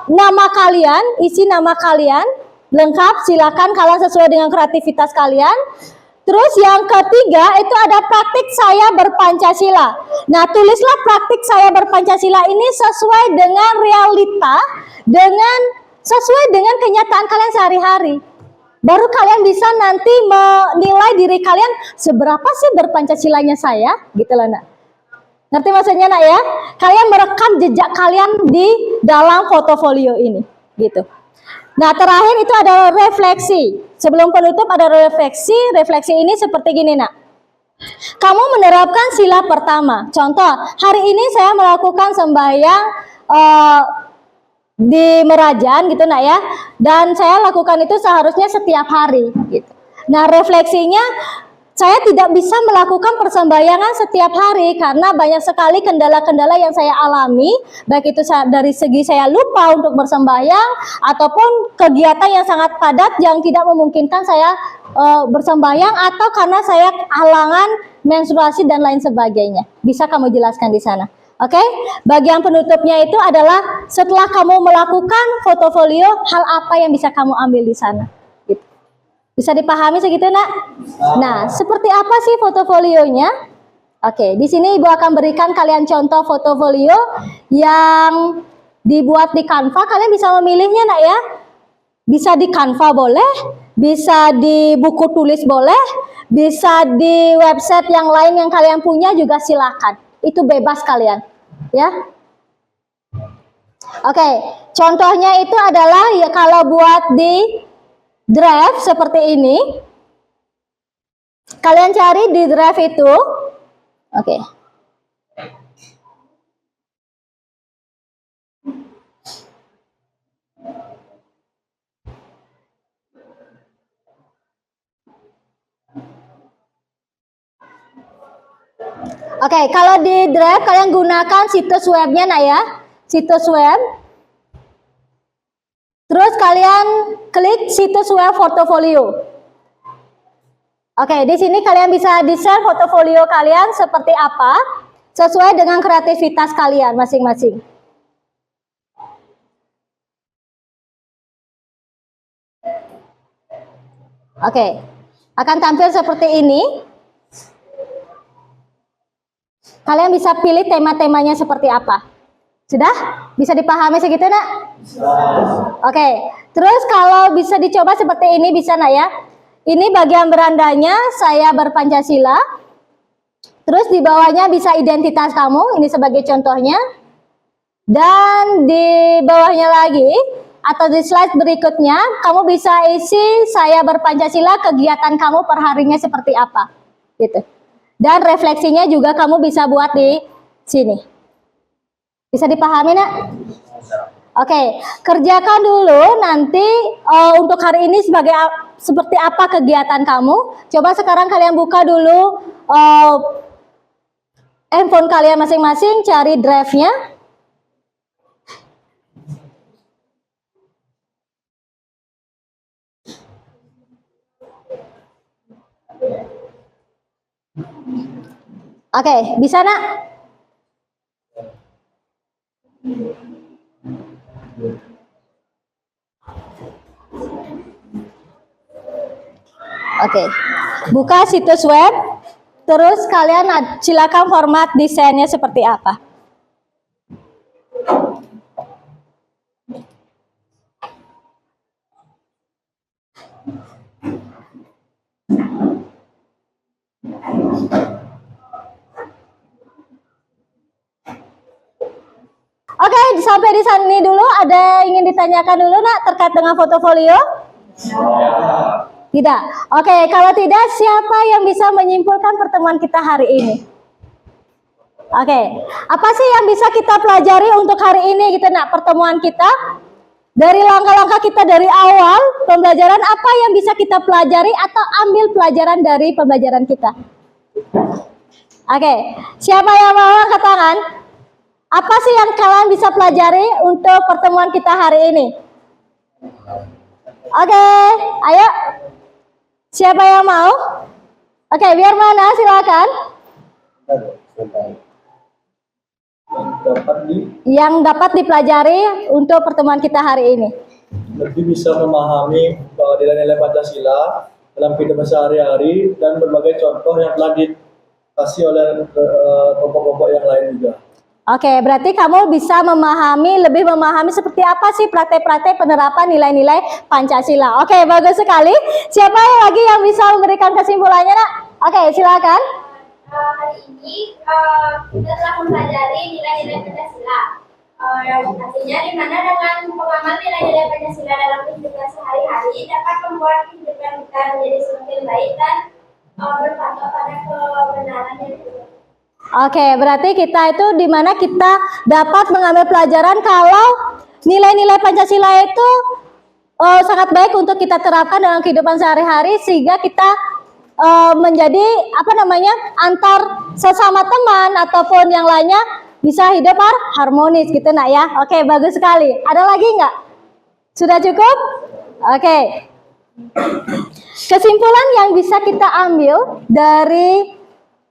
B: nama kalian, isi nama kalian lengkap. Silakan kalian sesuai dengan kreativitas kalian. Terus yang ketiga itu ada praktik saya berpancasila. Nah, tulislah praktik saya berpancasila ini sesuai dengan realita, sesuai dengan kenyataan kalian sehari-hari. Baru kalian bisa nanti menilai diri kalian seberapa sih berpancasilanya saya, gitu loh nak. Ngerti maksudnya nak ya? Kalian merekam jejak kalian di dalam portofolio ini, gitu. Nah, terakhir itu ada refleksi. Sebelum penutup ada refleksi. Refleksi ini seperti gini nak. Kamu menerapkan sila pertama. Contoh, hari ini saya melakukan sembahyang di Merajan gitu nak ya. Dan saya lakukan itu seharusnya setiap hari gitu. Nah, refleksinya saya tidak bisa melakukan persembahyangan setiap hari karena banyak sekali kendala-kendala yang saya alami, baik itu dari segi saya lupa untuk bersembahyang ataupun kegiatan yang sangat padat yang tidak memungkinkan saya bersembahyang atau karena saya halangan menstruasi dan lain sebagainya. Bisa kamu jelaskan di sana? Oke, bagian penutupnya itu adalah setelah kamu melakukan portofolio, hal apa yang bisa kamu ambil di sana? Bisa dipahami segitu nak? Nah, seperti apa sih portofolionya? Oke, di sini Ibu akan berikan kalian contoh portofolio yang dibuat di Canva. Kalian bisa memilihnya nak ya. Bisa di Canva boleh, bisa di buku tulis boleh, bisa di website yang lain yang kalian punya juga silakan. Itu bebas kalian, ya. Oke, contohnya itu adalah ya kalau buat di Drive seperti ini, kalian cari di Drive itu, oke. Oke, kalau di Drive kalian gunakan situs webnya nak ya, situs web. Terus kalian klik situs web portofolio. Oke, di sini kalian bisa di-share portofolio kalian seperti apa, sesuai dengan kreativitas kalian masing-masing. Oke, akan tampil seperti ini. Kalian bisa pilih tema-temanya seperti apa. Sudah? Bisa dipahami segitu nak? Oke, terus kalau bisa dicoba seperti ini bisa nak ya? Ini bagian berandanya saya berpancasila. Terus di bawahnya bisa identitas kamu, ini sebagai contohnya. Dan di bawahnya lagi, atau di slide berikutnya, kamu bisa isi saya berpancasila, kegiatan kamu perharinya seperti apa. Gitu. Dan refleksinya juga kamu bisa buat di sini. Bisa dipahami nak? Oke, kerjakan dulu nanti untuk hari ini seperti apa kegiatan kamu. Coba sekarang kalian buka dulu handphone kalian masing-masing, cari drive-nya. Oke, bisa nak? Oke, buka situs web, terus kalian silakan format desainnya seperti apa. Oke, sampai di sini dulu. Ada yang ingin ditanyakan dulu nak terkait dengan portofolio? Tidak. Oke, kalau tidak, siapa yang bisa menyimpulkan pertemuan kita hari ini? Oke, apa sih yang bisa kita pelajari untuk hari ini gitu nak, pertemuan kita? Dari langkah-langkah kita dari awal pembelajaran, apa yang bisa kita pelajari atau ambil pelajaran dari pembelajaran kita? Oke, siapa yang mau angkat tangan? Apa sih yang kalian bisa pelajari untuk pertemuan kita hari ini? Oke, ayo. Siapa yang mau? Oke, biar mana? Silakan. Yang dapat dipelajari untuk pertemuan kita hari ini.
C: Lebih bisa memahami nilai-nilai Pancasila dalam kehidupan sehari-hari dan berbagai contoh yang telah dikasih oleh kelompok-kelompok yang lain juga.
B: Oke, berarti kamu bisa lebih memahami seperti apa sih praktek-praktek penerapan nilai-nilai Pancasila. Oke, bagus sekali. Siapa lagi yang bisa memberikan kesimpulannya, nak? Oke, silakan.
D: Hari ini kita telah mempelajari nilai-nilai Pancasila. Artinya di mana dengan pemahaman nilai-nilai Pancasila dalam kehidupan sehari-hari dapat membuat kehidupan kita menjadi semakin baik dan berpatok pada kebenaran yang benar.
B: Oke, berarti kita itu di mana kita dapat mengambil pelajaran kalau nilai-nilai Pancasila itu sangat baik untuk kita terapkan dalam kehidupan sehari-hari sehingga kita menjadi antar sesama teman ataupun yang lainnya bisa hidup harmonis gitu nak ya. Oke, bagus sekali. Ada lagi nggak? Sudah cukup? Oke. Kesimpulan yang bisa kita ambil dari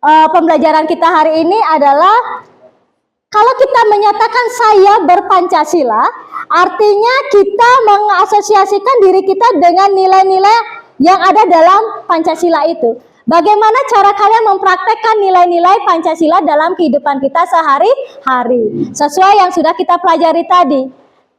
B: pembelajaran kita hari ini adalah kalau kita menyatakan saya berpancasila, artinya kita mengasosiasikan diri kita dengan nilai-nilai yang ada dalam Pancasila itu. Bagaimana cara kalian mempraktekkan nilai-nilai Pancasila dalam kehidupan kita sehari-hari? Sesuai yang sudah kita pelajari tadi.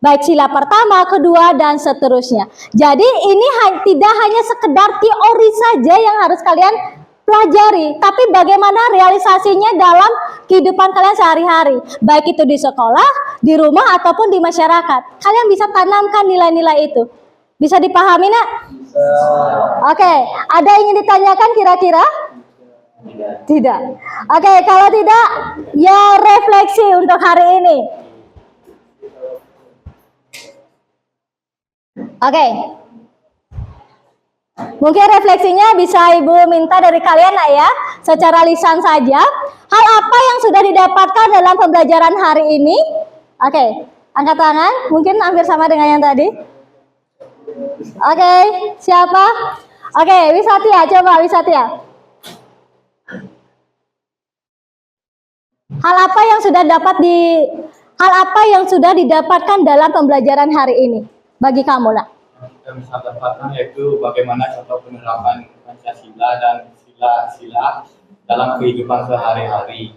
B: Baik sila pertama, kedua, dan seterusnya. Jadi ini tidak hanya sekedar teori saja yang harus kalian pelajari, tapi bagaimana realisasinya dalam kehidupan kalian sehari-hari, baik itu di sekolah, di rumah, ataupun di masyarakat. Kalian bisa tanamkan nilai-nilai itu. Bisa dipahami, nak? Oke, ada yang ingin ditanyakan kira-kira? Tidak. Oke, kalau tidak, ya refleksi untuk hari ini. Oke. Mungkin refleksinya bisa Ibu minta dari kalian nak ya, secara lisan saja. Hal apa yang sudah didapatkan dalam pembelajaran hari ini? Oke, angkat tangan. Mungkin hampir sama dengan yang tadi. Oke, siapa? Oke, Wisatya, coba Wisatya. Hal apa yang sudah didapatkan dalam pembelajaran hari ini bagi kamu nak?
G: Yang bisa dapatkan yaitu bagaimana contoh penerapan Pancasila dan sila-sila dalam kehidupan sehari-hari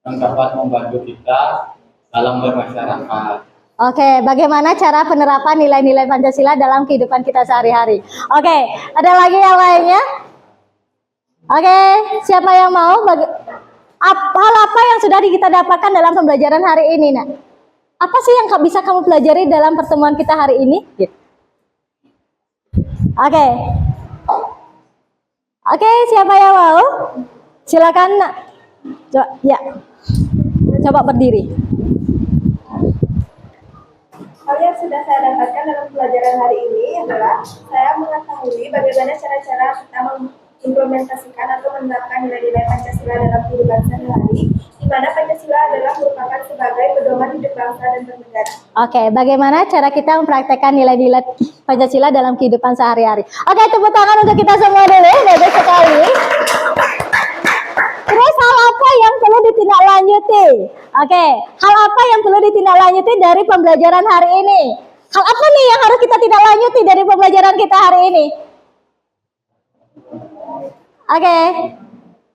G: yang dapat membantu kita dalam bermasyarakat.
B: Oke, bagaimana cara penerapan nilai-nilai Pancasila dalam kehidupan kita sehari-hari? Oke, ada lagi yang lainnya? Oke, siapa yang mau? Hal apa yang sudah kita dapatkan dalam pembelajaran hari ini nak? Apa sih yang bisa kamu pelajari dalam pertemuan kita hari ini? Oke. Oke, siapa yang mau? Silakan nak. Coba berdiri.
H: Hal yang sudah saya dapatkan dalam pelajaran hari ini adalah saya mengetahui bagaimana cara-cara kita mengimplementasikan atau menerapkan nilai-nilai Pancasila dalam kehidupan sehari-hari, di mana Pancasila adalah merupakan sebagai pedoman hidup bangsa dan bernegara.
B: Oke, bagaimana cara kita mempraktekkan nilai-nilai Pancasila dalam kehidupan sehari-hari? Oke, tepuk tangan untuk kita semua dulu, bagus sekali. Terus hal apa yang perlu ditindaklanjuti? Oke, hal apa yang perlu ditindaklanjuti dari pembelajaran hari ini? Hal apa nih yang harus kita tindaklanjuti dari pembelajaran kita hari ini? Oke,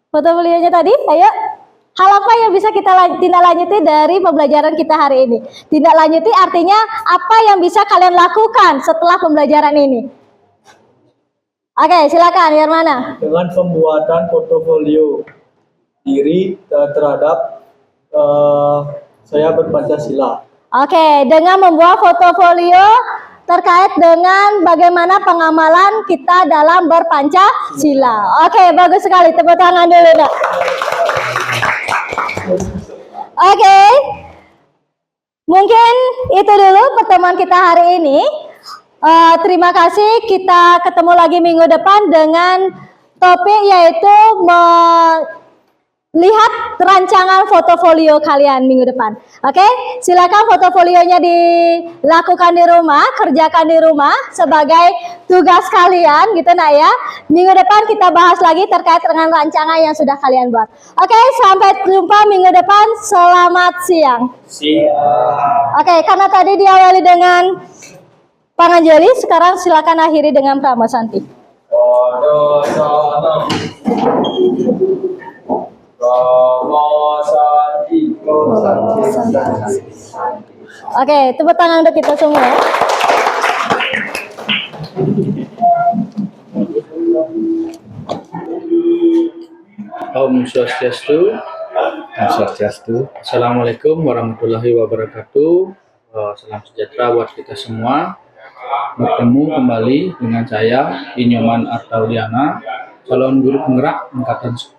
B: foto beliaunya tadi, ayo. Hal apa yang bisa kita tindaklanjuti dari pembelajaran kita hari ini? Tindaklanjuti artinya apa yang bisa kalian lakukan setelah pembelajaran ini? Oke, silakan, Yarmana.
C: Dengan pembuatan portofolio diri terhadap saya berpancasila.
B: Oke, dengan membuat portofolio terkait dengan bagaimana pengamalan kita dalam berpancasila. Oke, bagus sekali. Tepuk tangan dulu, Nak. Oke. Mungkin itu dulu pertemuan kita hari ini. Terima kasih. Kita ketemu lagi minggu depan dengan topik yaitu lihat rancangan portofolio kalian minggu depan. Oke, silakan portofolionya dilakukan di rumah, kerjakan di rumah sebagai tugas kalian gitu nak ya. Minggu depan kita bahas lagi terkait dengan rancangan yang sudah kalian buat. Oke, sampai jumpa minggu depan. Selamat siang. Oke, karena tadi diawali dengan Panganjali, sekarang silakan akhiri dengan Pramasanti. Oke, tepuk tangan untuk kita semua ya.
A: Om Swastiastu. Assalamualaikum warahmatullahi wabarakatuh. Salam sejahtera buat kita semua. Bertemu kembali dengan saya Inyoman Artaudiana, calon guru penggerak angkatan 10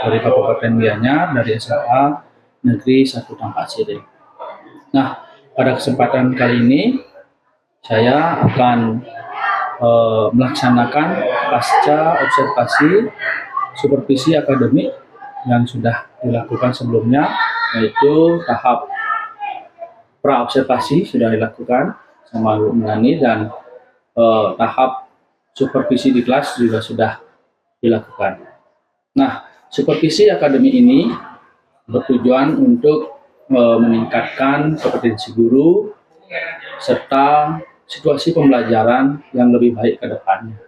A: dari Kabupaten Gianyar dari SMA Negeri 1 Tampak Siring. Nah, pada kesempatan kali ini saya akan melaksanakan pasca observasi supervisi akademik yang sudah dilakukan sebelumnya, yaitu tahap pra observasi sudah dilakukan sama Bu Melani, dan tahap supervisi di kelas juga sudah dilakukan. Nah, supervisi akademik ini bertujuan untuk meningkatkan kompetensi guru serta situasi pembelajaran yang lebih baik ke depannya.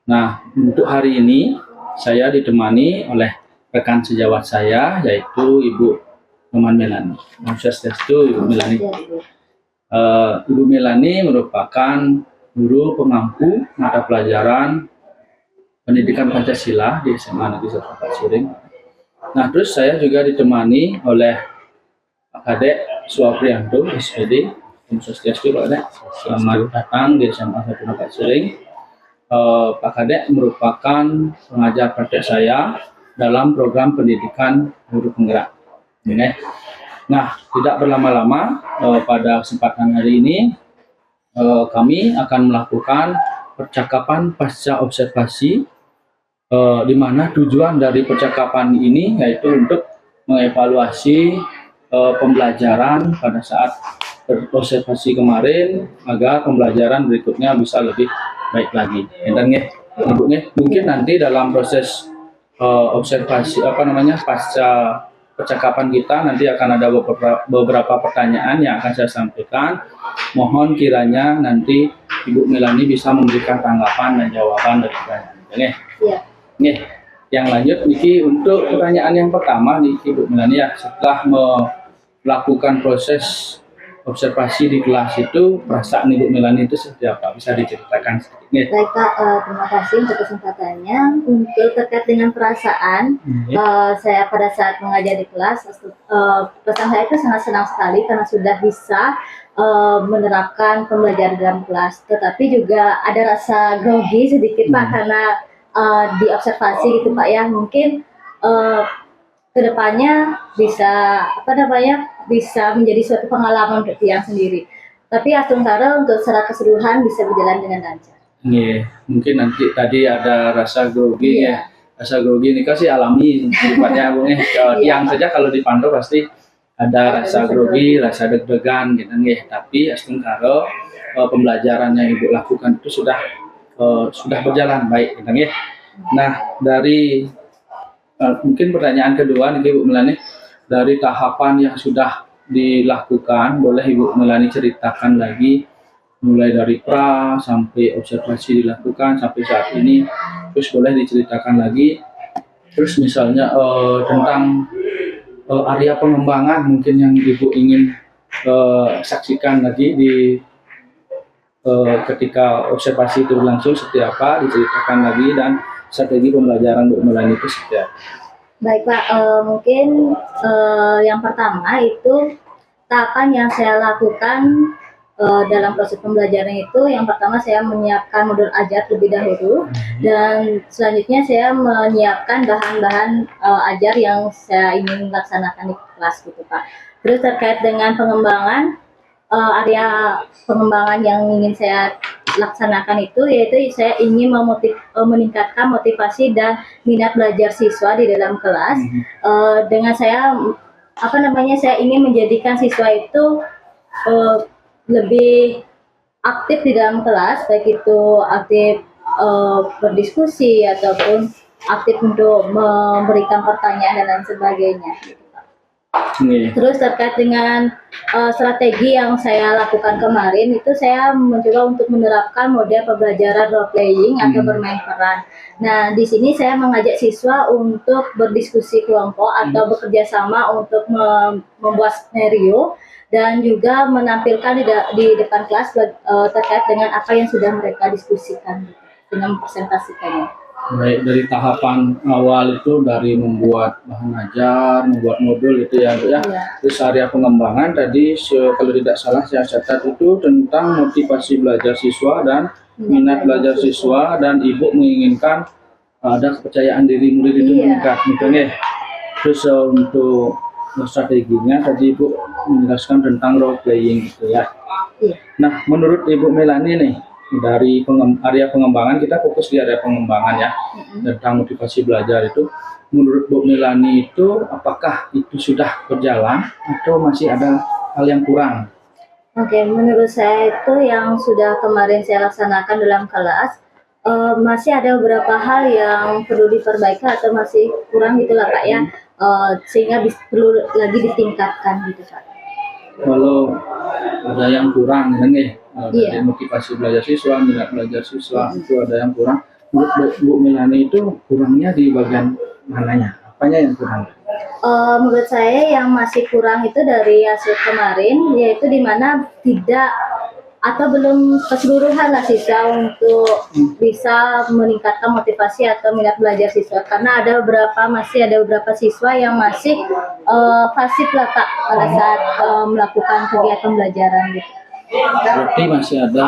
A: Nah, untuk hari ini saya ditemani oleh rekan sejawat saya, yaitu Ibu Noman Melani. Om Swastiastu, Ibu Melani. Ibu Melani merupakan guru pengampu mata pelajaran pendidikan Pancasila di SMA Negeri 1 Tampak Siring. Nah, terus saya juga ditemani oleh Pak Kadek Suaprianto, SPD. Om Swastiastu, Pak Kadek. Selamat datang di SMA 1 Tampak Siring. Pak Kadek merupakan pengajar praktek saya dalam program pendidikan guru penggerak. Nah, tidak berlama-lama, pada kesempatan hari ini kami akan melakukan percakapan pasca observasi, di mana tujuan dari percakapan ini yaitu untuk mengevaluasi pembelajaran pada saat observasi kemarin agar pembelajaran berikutnya bisa lebih baik lagi. Dan Ibu, mungkin nanti dalam proses observasi pasca percakapan kita nanti akan ada beberapa pertanyaan yang akan saya sampaikan. Mohon kiranya nanti Ibu Melani bisa memberikan tanggapan dan jawaban dari pertanyaan.
B: Iya.
A: Yang lanjut Niki, untuk pertanyaan yang pertama nih Ibu Melani ya, setelah melakukan proses observasi di kelas itu, perasaan Ibu Melani itu seperti apa? Bisa diceritakan sedikit?
B: Baik Pak, terima kasih untuk kesempatannya. Untuk terkait dengan perasaan, saya pada saat mengajar di kelas, perasaan saya itu sangat senang sekali karena sudah bisa menerapkan pembelajaran dalam kelas. Tetapi juga ada rasa grogi sedikit Pak, karena di observasi gitu Pak ya, mungkin kedepannya bisa bisa menjadi suatu pengalaman untuk tiang sendiri. Tapi asumsara untuk secara keseluruhan bisa berjalan dengan lancar.
A: Mungkin nanti tadi ada rasa grogi ya. Rasa grogi ini kasih alami sifatnya Bu. Tiang saja kalau dipantau pasti ada rasa grogi, rasa deg-degan gitu Tapi asumsara pembelajaran yang Ibu lakukan itu sudah berjalan baik gitu Nah, dari mungkin pertanyaan kedua nih Ibu Melani, dari tahapan yang sudah dilakukan, boleh Ibu Melani ceritakan lagi mulai dari pra sampai observasi dilakukan sampai saat ini, terus boleh diceritakan lagi, terus misalnya tentang area pengembangan mungkin yang Ibu ingin saksikan lagi di ketika observasi itu berlangsung seperti apa, diceritakan lagi, dan strategi pembelajaran Bu Melani itu seperti apa?
B: Baik Pak, mungkin yang pertama itu tahapan yang saya lakukan dalam proses pembelajaran itu, yang pertama saya menyiapkan modul ajar terlebih dahulu, dan selanjutnya saya menyiapkan bahan-bahan ajar yang saya ingin laksanakan di kelas gitu Pak. Terus terkait dengan pengembangan, area pengembangan yang ingin saya laksanakan itu yaitu saya ingin meningkatkan motivasi dan minat belajar siswa di dalam kelas, dengan saya saya ingin menjadikan siswa itu lebih aktif di dalam kelas, baik itu aktif berdiskusi ataupun aktif untuk memberikan pertanyaan dan lain sebagainya. Terus terkait dengan strategi yang saya lakukan kemarin itu, saya mencoba untuk menerapkan model pembelajaran role playing atau bermain peran. Nah, di sini saya mengajak siswa untuk berdiskusi kelompok atau bekerja sama untuk membuat skenario dan juga menampilkan di depan kelas terkait dengan apa yang sudah mereka diskusikan dengan mempresentasikannya.
A: Baik, dari tahapan awal itu dari membuat bahan ajar, membuat modul itu ya Bu ya. Terus area pengembangan tadi kalau tidak salah saya catat itu tentang motivasi belajar siswa dan minat belajar siswa, dan Ibu menginginkan ada kepercayaan diri murid itu meningkat misalnya. Terus untuk strateginya tadi Ibu menjelaskan tentang role playing itu ya. Nah, menurut Ibu Melani nih, dari area pengembangan, kita fokus di area pengembangan ya, tentang motivasi belajar itu, menurut Bu Melani itu apakah itu sudah berjalan atau masih ada hal yang kurang?
B: Oke, menurut saya itu yang sudah kemarin saya laksanakan dalam kelas, masih ada beberapa hal yang perlu diperbaiki atau masih kurang gitu lah Pak ya, sehingga perlu lagi ditingkatkan gitu Pak.
A: Kalau ada yang kurang dari motivasi belajar siswa, minat belajar siswa itu ada yang kurang, menurut Bu Melani itu kurangnya di bagian mananya? Apanya yang kurang?
B: Menurut saya yang masih kurang itu dari hasil kemarin, yaitu di mana tidak atau belum keseluruhan lah siswa untuk bisa meningkatkan motivasi atau minat belajar siswa, karena masih ada beberapa siswa yang masih pasif lah Kak pada saat melakukan kegiatan pembelajaran gitu.
A: Berarti masih ada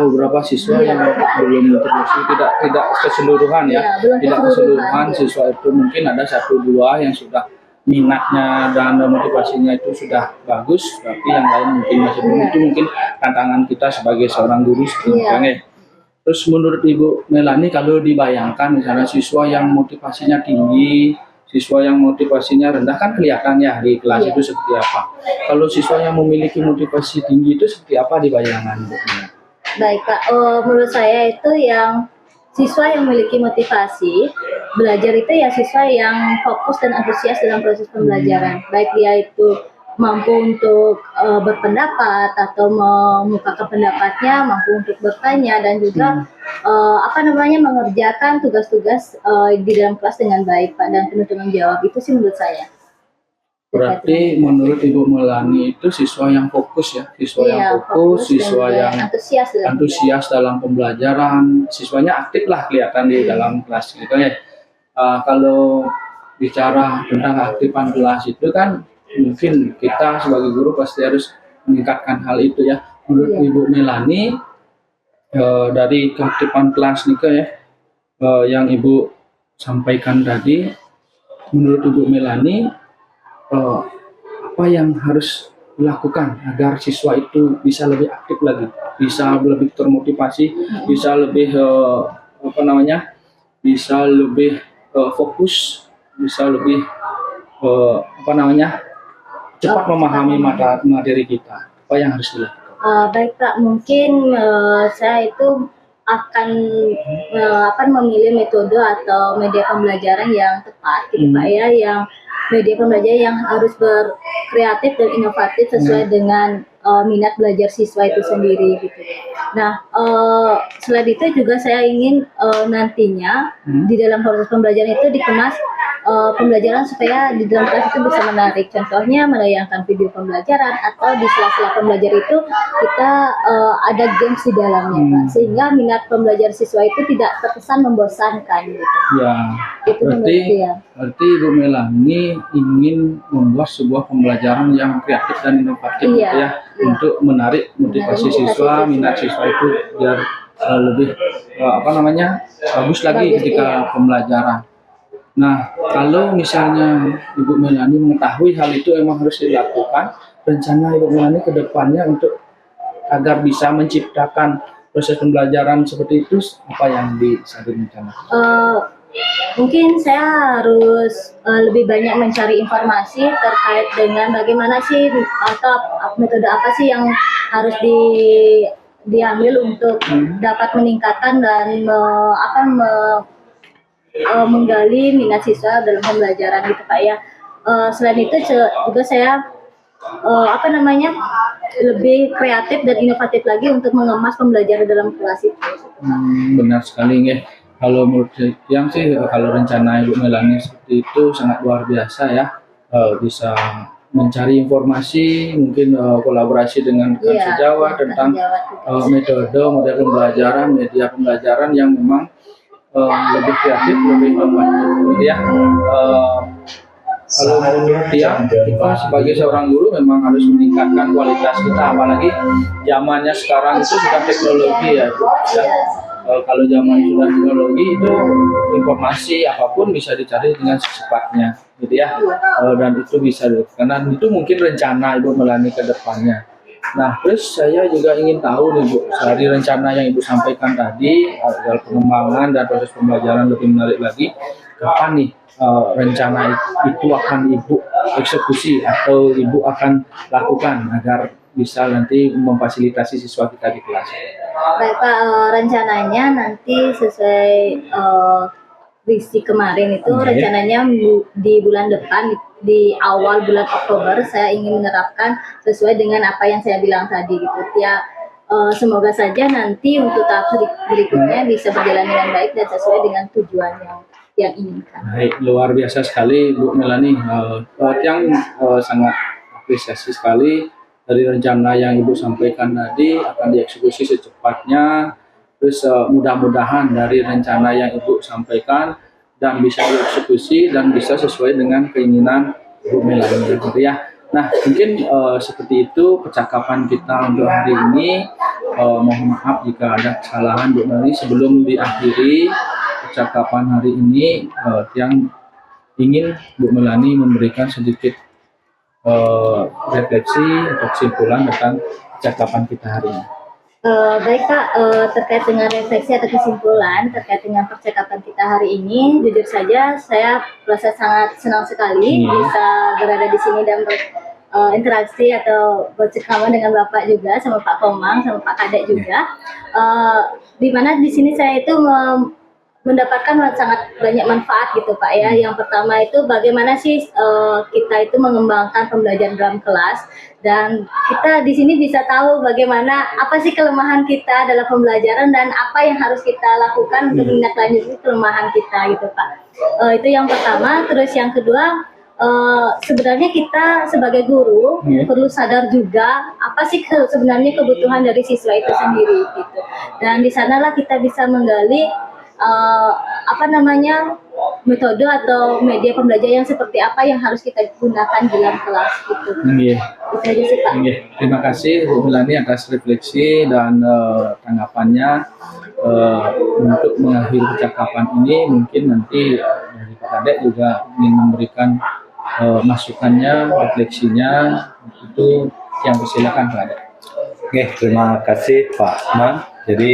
A: beberapa siswa yang belum termasuk, tidak keseluruhan ya, tidak keseluruhan siswa itu, mungkin ada 1-2 yang sudah minatnya dan motivasinya itu sudah bagus, tapi yang lain mungkin masih belum. Itu mungkin tantangan kita sebagai seorang guru sebenarnya. Terus menurut Ibu Melani, kalau dibayangkan misalnya siswa yang motivasinya tinggi, siswa yang motivasinya rendah, kan kelihatan ya di kelas itu seperti apa. Kalau siswa yang memiliki motivasi tinggi itu seperti apa di bayangan Ibu?
B: Baik Pak, menurut saya itu yang siswa yang memiliki motivasi belajar itu ya siswa yang fokus dan antusias dalam proses pembelajaran. Baik dia itu mampu untuk berpendapat atau memungkapkan pendapatnya, mampu untuk bertanya dan juga mengerjakan tugas-tugas di dalam kelas dengan baik Pak, dan penuh tanggung jawab. Itu sih menurut saya.
A: Berarti menurut Ibu Melani itu siswa yang fokus ya, siswa yang fokus, siswa yang antusias dalam pembelajaran, siswanya aktif lah kelihatan di dalam kelas gitu ya. Kalau bicara tentang aktifan kelas itu kan mungkin kita sebagai guru pasti harus meningkatkan hal itu ya. Menurut Ibu Melani dari keaktifan kelas nih ya, yang Ibu sampaikan tadi, menurut Ibu Melani apa yang harus dilakukan agar siswa itu bisa lebih aktif lagi, bisa lebih termotivasi, bisa lebih bisa lebih fokus, bisa lebih cepat memahami materi kita. Apa yang harus dilakukan?
B: Baik Pak, mungkin saya itu akan memilih metode atau media pembelajaran yang tepat gitu Pak ya, yang media pembelajaran yang harus berkreatif dan inovatif sesuai dengan minat belajar siswa itu sendiri gitu. Nah, selain itu juga saya ingin nantinya di dalam proses pembelajaran itu dikemas pembelajaran supaya di dalam kelas itu bisa menarik. Contohnya menayangkan video pembelajaran atau di sela-sela pembelajar itu kita ada games di dalamnya Pak, sehingga minat pembelajar siswa itu tidak terkesan membosankan gitu.
A: Ya,
B: itu
A: berarti Ibu Melani ingin membuat sebuah pembelajaran yang kreatif dan inovatif gitu ya, untuk menarik motivasi siswa, minat siswa itu biar lebih bagus lagi ketika pembelajaran. Nah, kalau misalnya Ibu Melani mengetahui hal itu emang harus dilakukan, rencana Ibu Melani ke depannya untuk agar bisa menciptakan proses pembelajaran seperti itu, apa yang bisa direncanakan?
B: Mungkin saya harus lebih banyak mencari informasi terkait dengan bagaimana sih atau metode apa sih yang harus diambil untuk dapat meningkatkan dan menggali minat siswa dalam pembelajaran gitu Pak ya. Selain itu juga saya lebih kreatif dan inovatif lagi untuk mengemas pembelajaran dalam kelas itu.
A: Benar sekali ya. Kalau menurut yang sih, kalau rencana Ibu Melani seperti itu sangat luar biasa ya. Bisa mencari informasi, mungkin kolaborasi dengan rekan sejawat tentang metode, model pembelajaran, media pembelajaran yang memang lebih kreatif, lebih inovatif gitu ya. Kalau menurut dia, kita sebagai seorang guru memang harus meningkatkan kualitas kita, apalagi zamannya sekarang itu sudah teknologi ya. Kalau zaman sudah teknologi itu informasi apapun bisa dicari dengan secepatnya gitu ya, dan itu bisa karena itu mungkin rencana Ibu Melani ke depannya. Nah, terus saya juga ingin tahu nih Bu, dari rencana yang Ibu sampaikan tadi, agar pengembangan dan proses pembelajaran lebih menarik lagi, kapan nih rencana itu akan Ibu eksekusi atau Ibu akan lakukan agar bisa nanti memfasilitasi siswa kita di kelas?
B: Baik Pak, rencananya nanti sesuai visi kemarin itu rencananya di bulan depan, di awal bulan Oktober saya ingin menerapkan sesuai dengan apa yang saya bilang tadi gitu ya. Semoga saja nanti untuk tahap berikutnya bisa berjalan dengan baik dan sesuai dengan tujuan yang inginkan.
A: Baik, luar biasa sekali Bu Melani, yang sangat apresiasi sekali dari rencana yang Ibu sampaikan tadi akan dieksekusi secepatnya. Terus mudah-mudahan dari rencana yang Ibu sampaikan dan bisa dieksekusi dan bisa sesuai dengan keinginan Ibu Melani gitu ya. Nah, mungkin seperti itu percakapan kita untuk hari ini. Mohon maaf jika ada kesalahan Bu Melani. Sebelum diakhiri percakapan hari ini, yang ingin Bu Melani memberikan sedikit refleksi atau kesimpulan tentang percakapan kita hari ini.
B: Baik Kak, terkait dengan refleksi atau kesimpulan terkait dengan percakapan kita hari ini, jujur saja saya merasa sangat senang sekali bisa berada di sini dan berinteraksi atau bercengkrama dengan Bapak juga, sama Pak Komang, sama Pak Kadek juga. Di mana di sini saya itu mendapatkan sangat banyak manfaat gitu Pak ya. Yang pertama itu bagaimana sih kita itu mengembangkan pembelajaran dalam kelas, dan kita di sini bisa tahu bagaimana apa sih kelemahan kita dalam pembelajaran dan apa yang harus kita lakukan untuk menindaklanjuti kelemahan kita gitu Pak. Itu yang pertama. Terus yang kedua, sebenarnya kita sebagai guru perlu sadar juga apa sih sebenarnya kebutuhan dari siswa itu sendiri gitu. Dan di sanalah kita bisa menggali metode atau media pembelajaran yang seperti apa yang harus kita gunakan dalam kelas gitu. Itu aja sih Pak.
A: Terima kasih Bu Melani atas refleksi dan tanggapannya. Untuk mengakhiri percakapan ini mungkin nanti dari Pak Kadek juga ingin memberikan masukannya, refleksinya, itu yang persilakan Pak Kadek.
I: Oke, terima kasih Pak Man. Jadi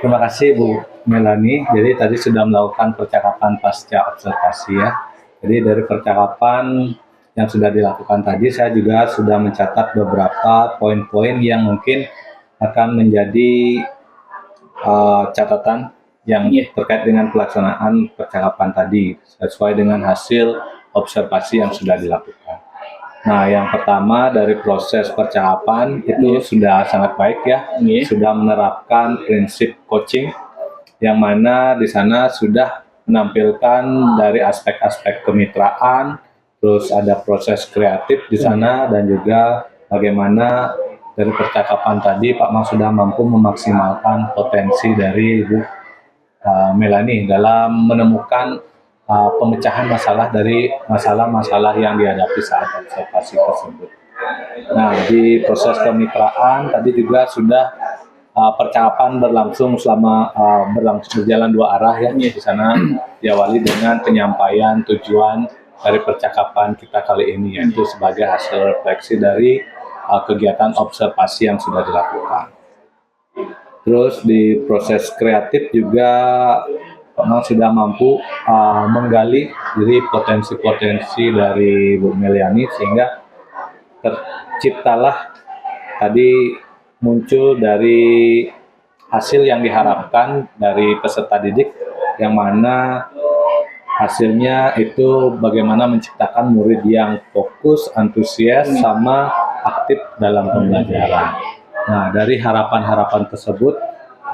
I: terima kasih Bu Melani. Jadi tadi sudah melakukan percakapan pasca observasi ya. Jadi dari percakapan yang sudah dilakukan tadi, saya juga sudah mencatat beberapa poin-poin yang mungkin akan menjadi catatan yang terkait dengan pelaksanaan percakapan tadi sesuai dengan hasil observasi yang sudah dilakukan. Nah, yang pertama dari proses percakapan itu sudah sangat baik ya, sudah menerapkan prinsip coaching, yang mana di sana sudah menampilkan dari aspek-aspek kemitraan, terus ada proses kreatif di sana, dan juga bagaimana dari percakapan tadi Pak Mang sudah mampu memaksimalkan potensi dari Ibu Melani dalam menemukan pemecahan masalah dari masalah-masalah yang dihadapi saat observasi tersebut. Nah, di proses kemitraan tadi juga sudah percakapan berlangsung selama berjalan dua arah ya. Di sana diawali dengan penyampaian tujuan dari percakapan kita kali ini, yaitu sebagai hasil refleksi dari kegiatan observasi yang sudah dilakukan. Terus di proses kreatif juga Pak Mang sudah mampu menggali dari potensi-potensi dari Bu Melani, sehingga terciptalah tadi muncul dari hasil yang diharapkan dari peserta didik, yang mana hasilnya itu bagaimana menciptakan murid yang fokus, antusias, sama aktif dalam pembelajaran. Nah, dari harapan-harapan tersebut,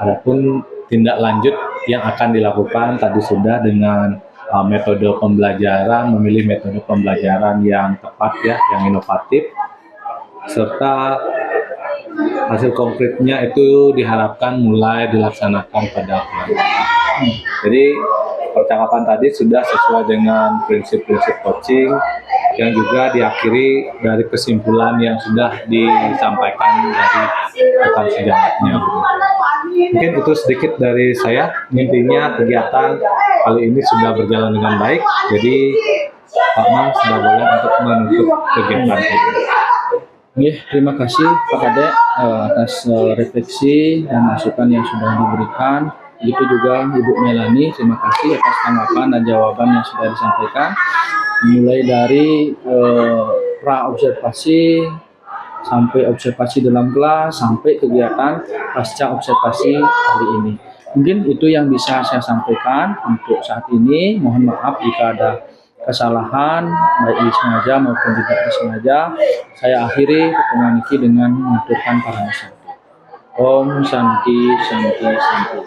I: adapun tindak lanjut yang akan dilakukan tadi sudah dengan metode pembelajaran, memilih metode pembelajaran yang tepat ya, yang inovatif, serta hasil konkretnya itu diharapkan mulai dilaksanakan pada bulan. Jadi percakapan tadi sudah sesuai dengan prinsip-prinsip coaching yang juga diakhiri dari kesimpulan yang sudah disampaikan dari rekan sejarahnya. Mungkin itu sedikit dari saya. Intinya kegiatan kali ini sudah berjalan dengan baik. Jadi Pak Mang sudah boleh untuk menutup kegiatan ini.
A: Terima kasih Pak Kadek atas refleksi dan masukan yang sudah diberikan. Begitu juga Ibu Melani, terima kasih atas tanggapan dan jawaban yang sudah disampaikan. Mulai dari pra-observasi, sampai observasi dalam kelas, sampai kegiatan pasca observasi hari ini. Mungkin itu yang bisa saya sampaikan untuk saat ini. Mohon maaf jika ada kesalahan, baik disengaja maupun tidak disengaja. Saya akhiri pertemuan ini dengan mengaturkan para santi. Om Santi Santi Santi.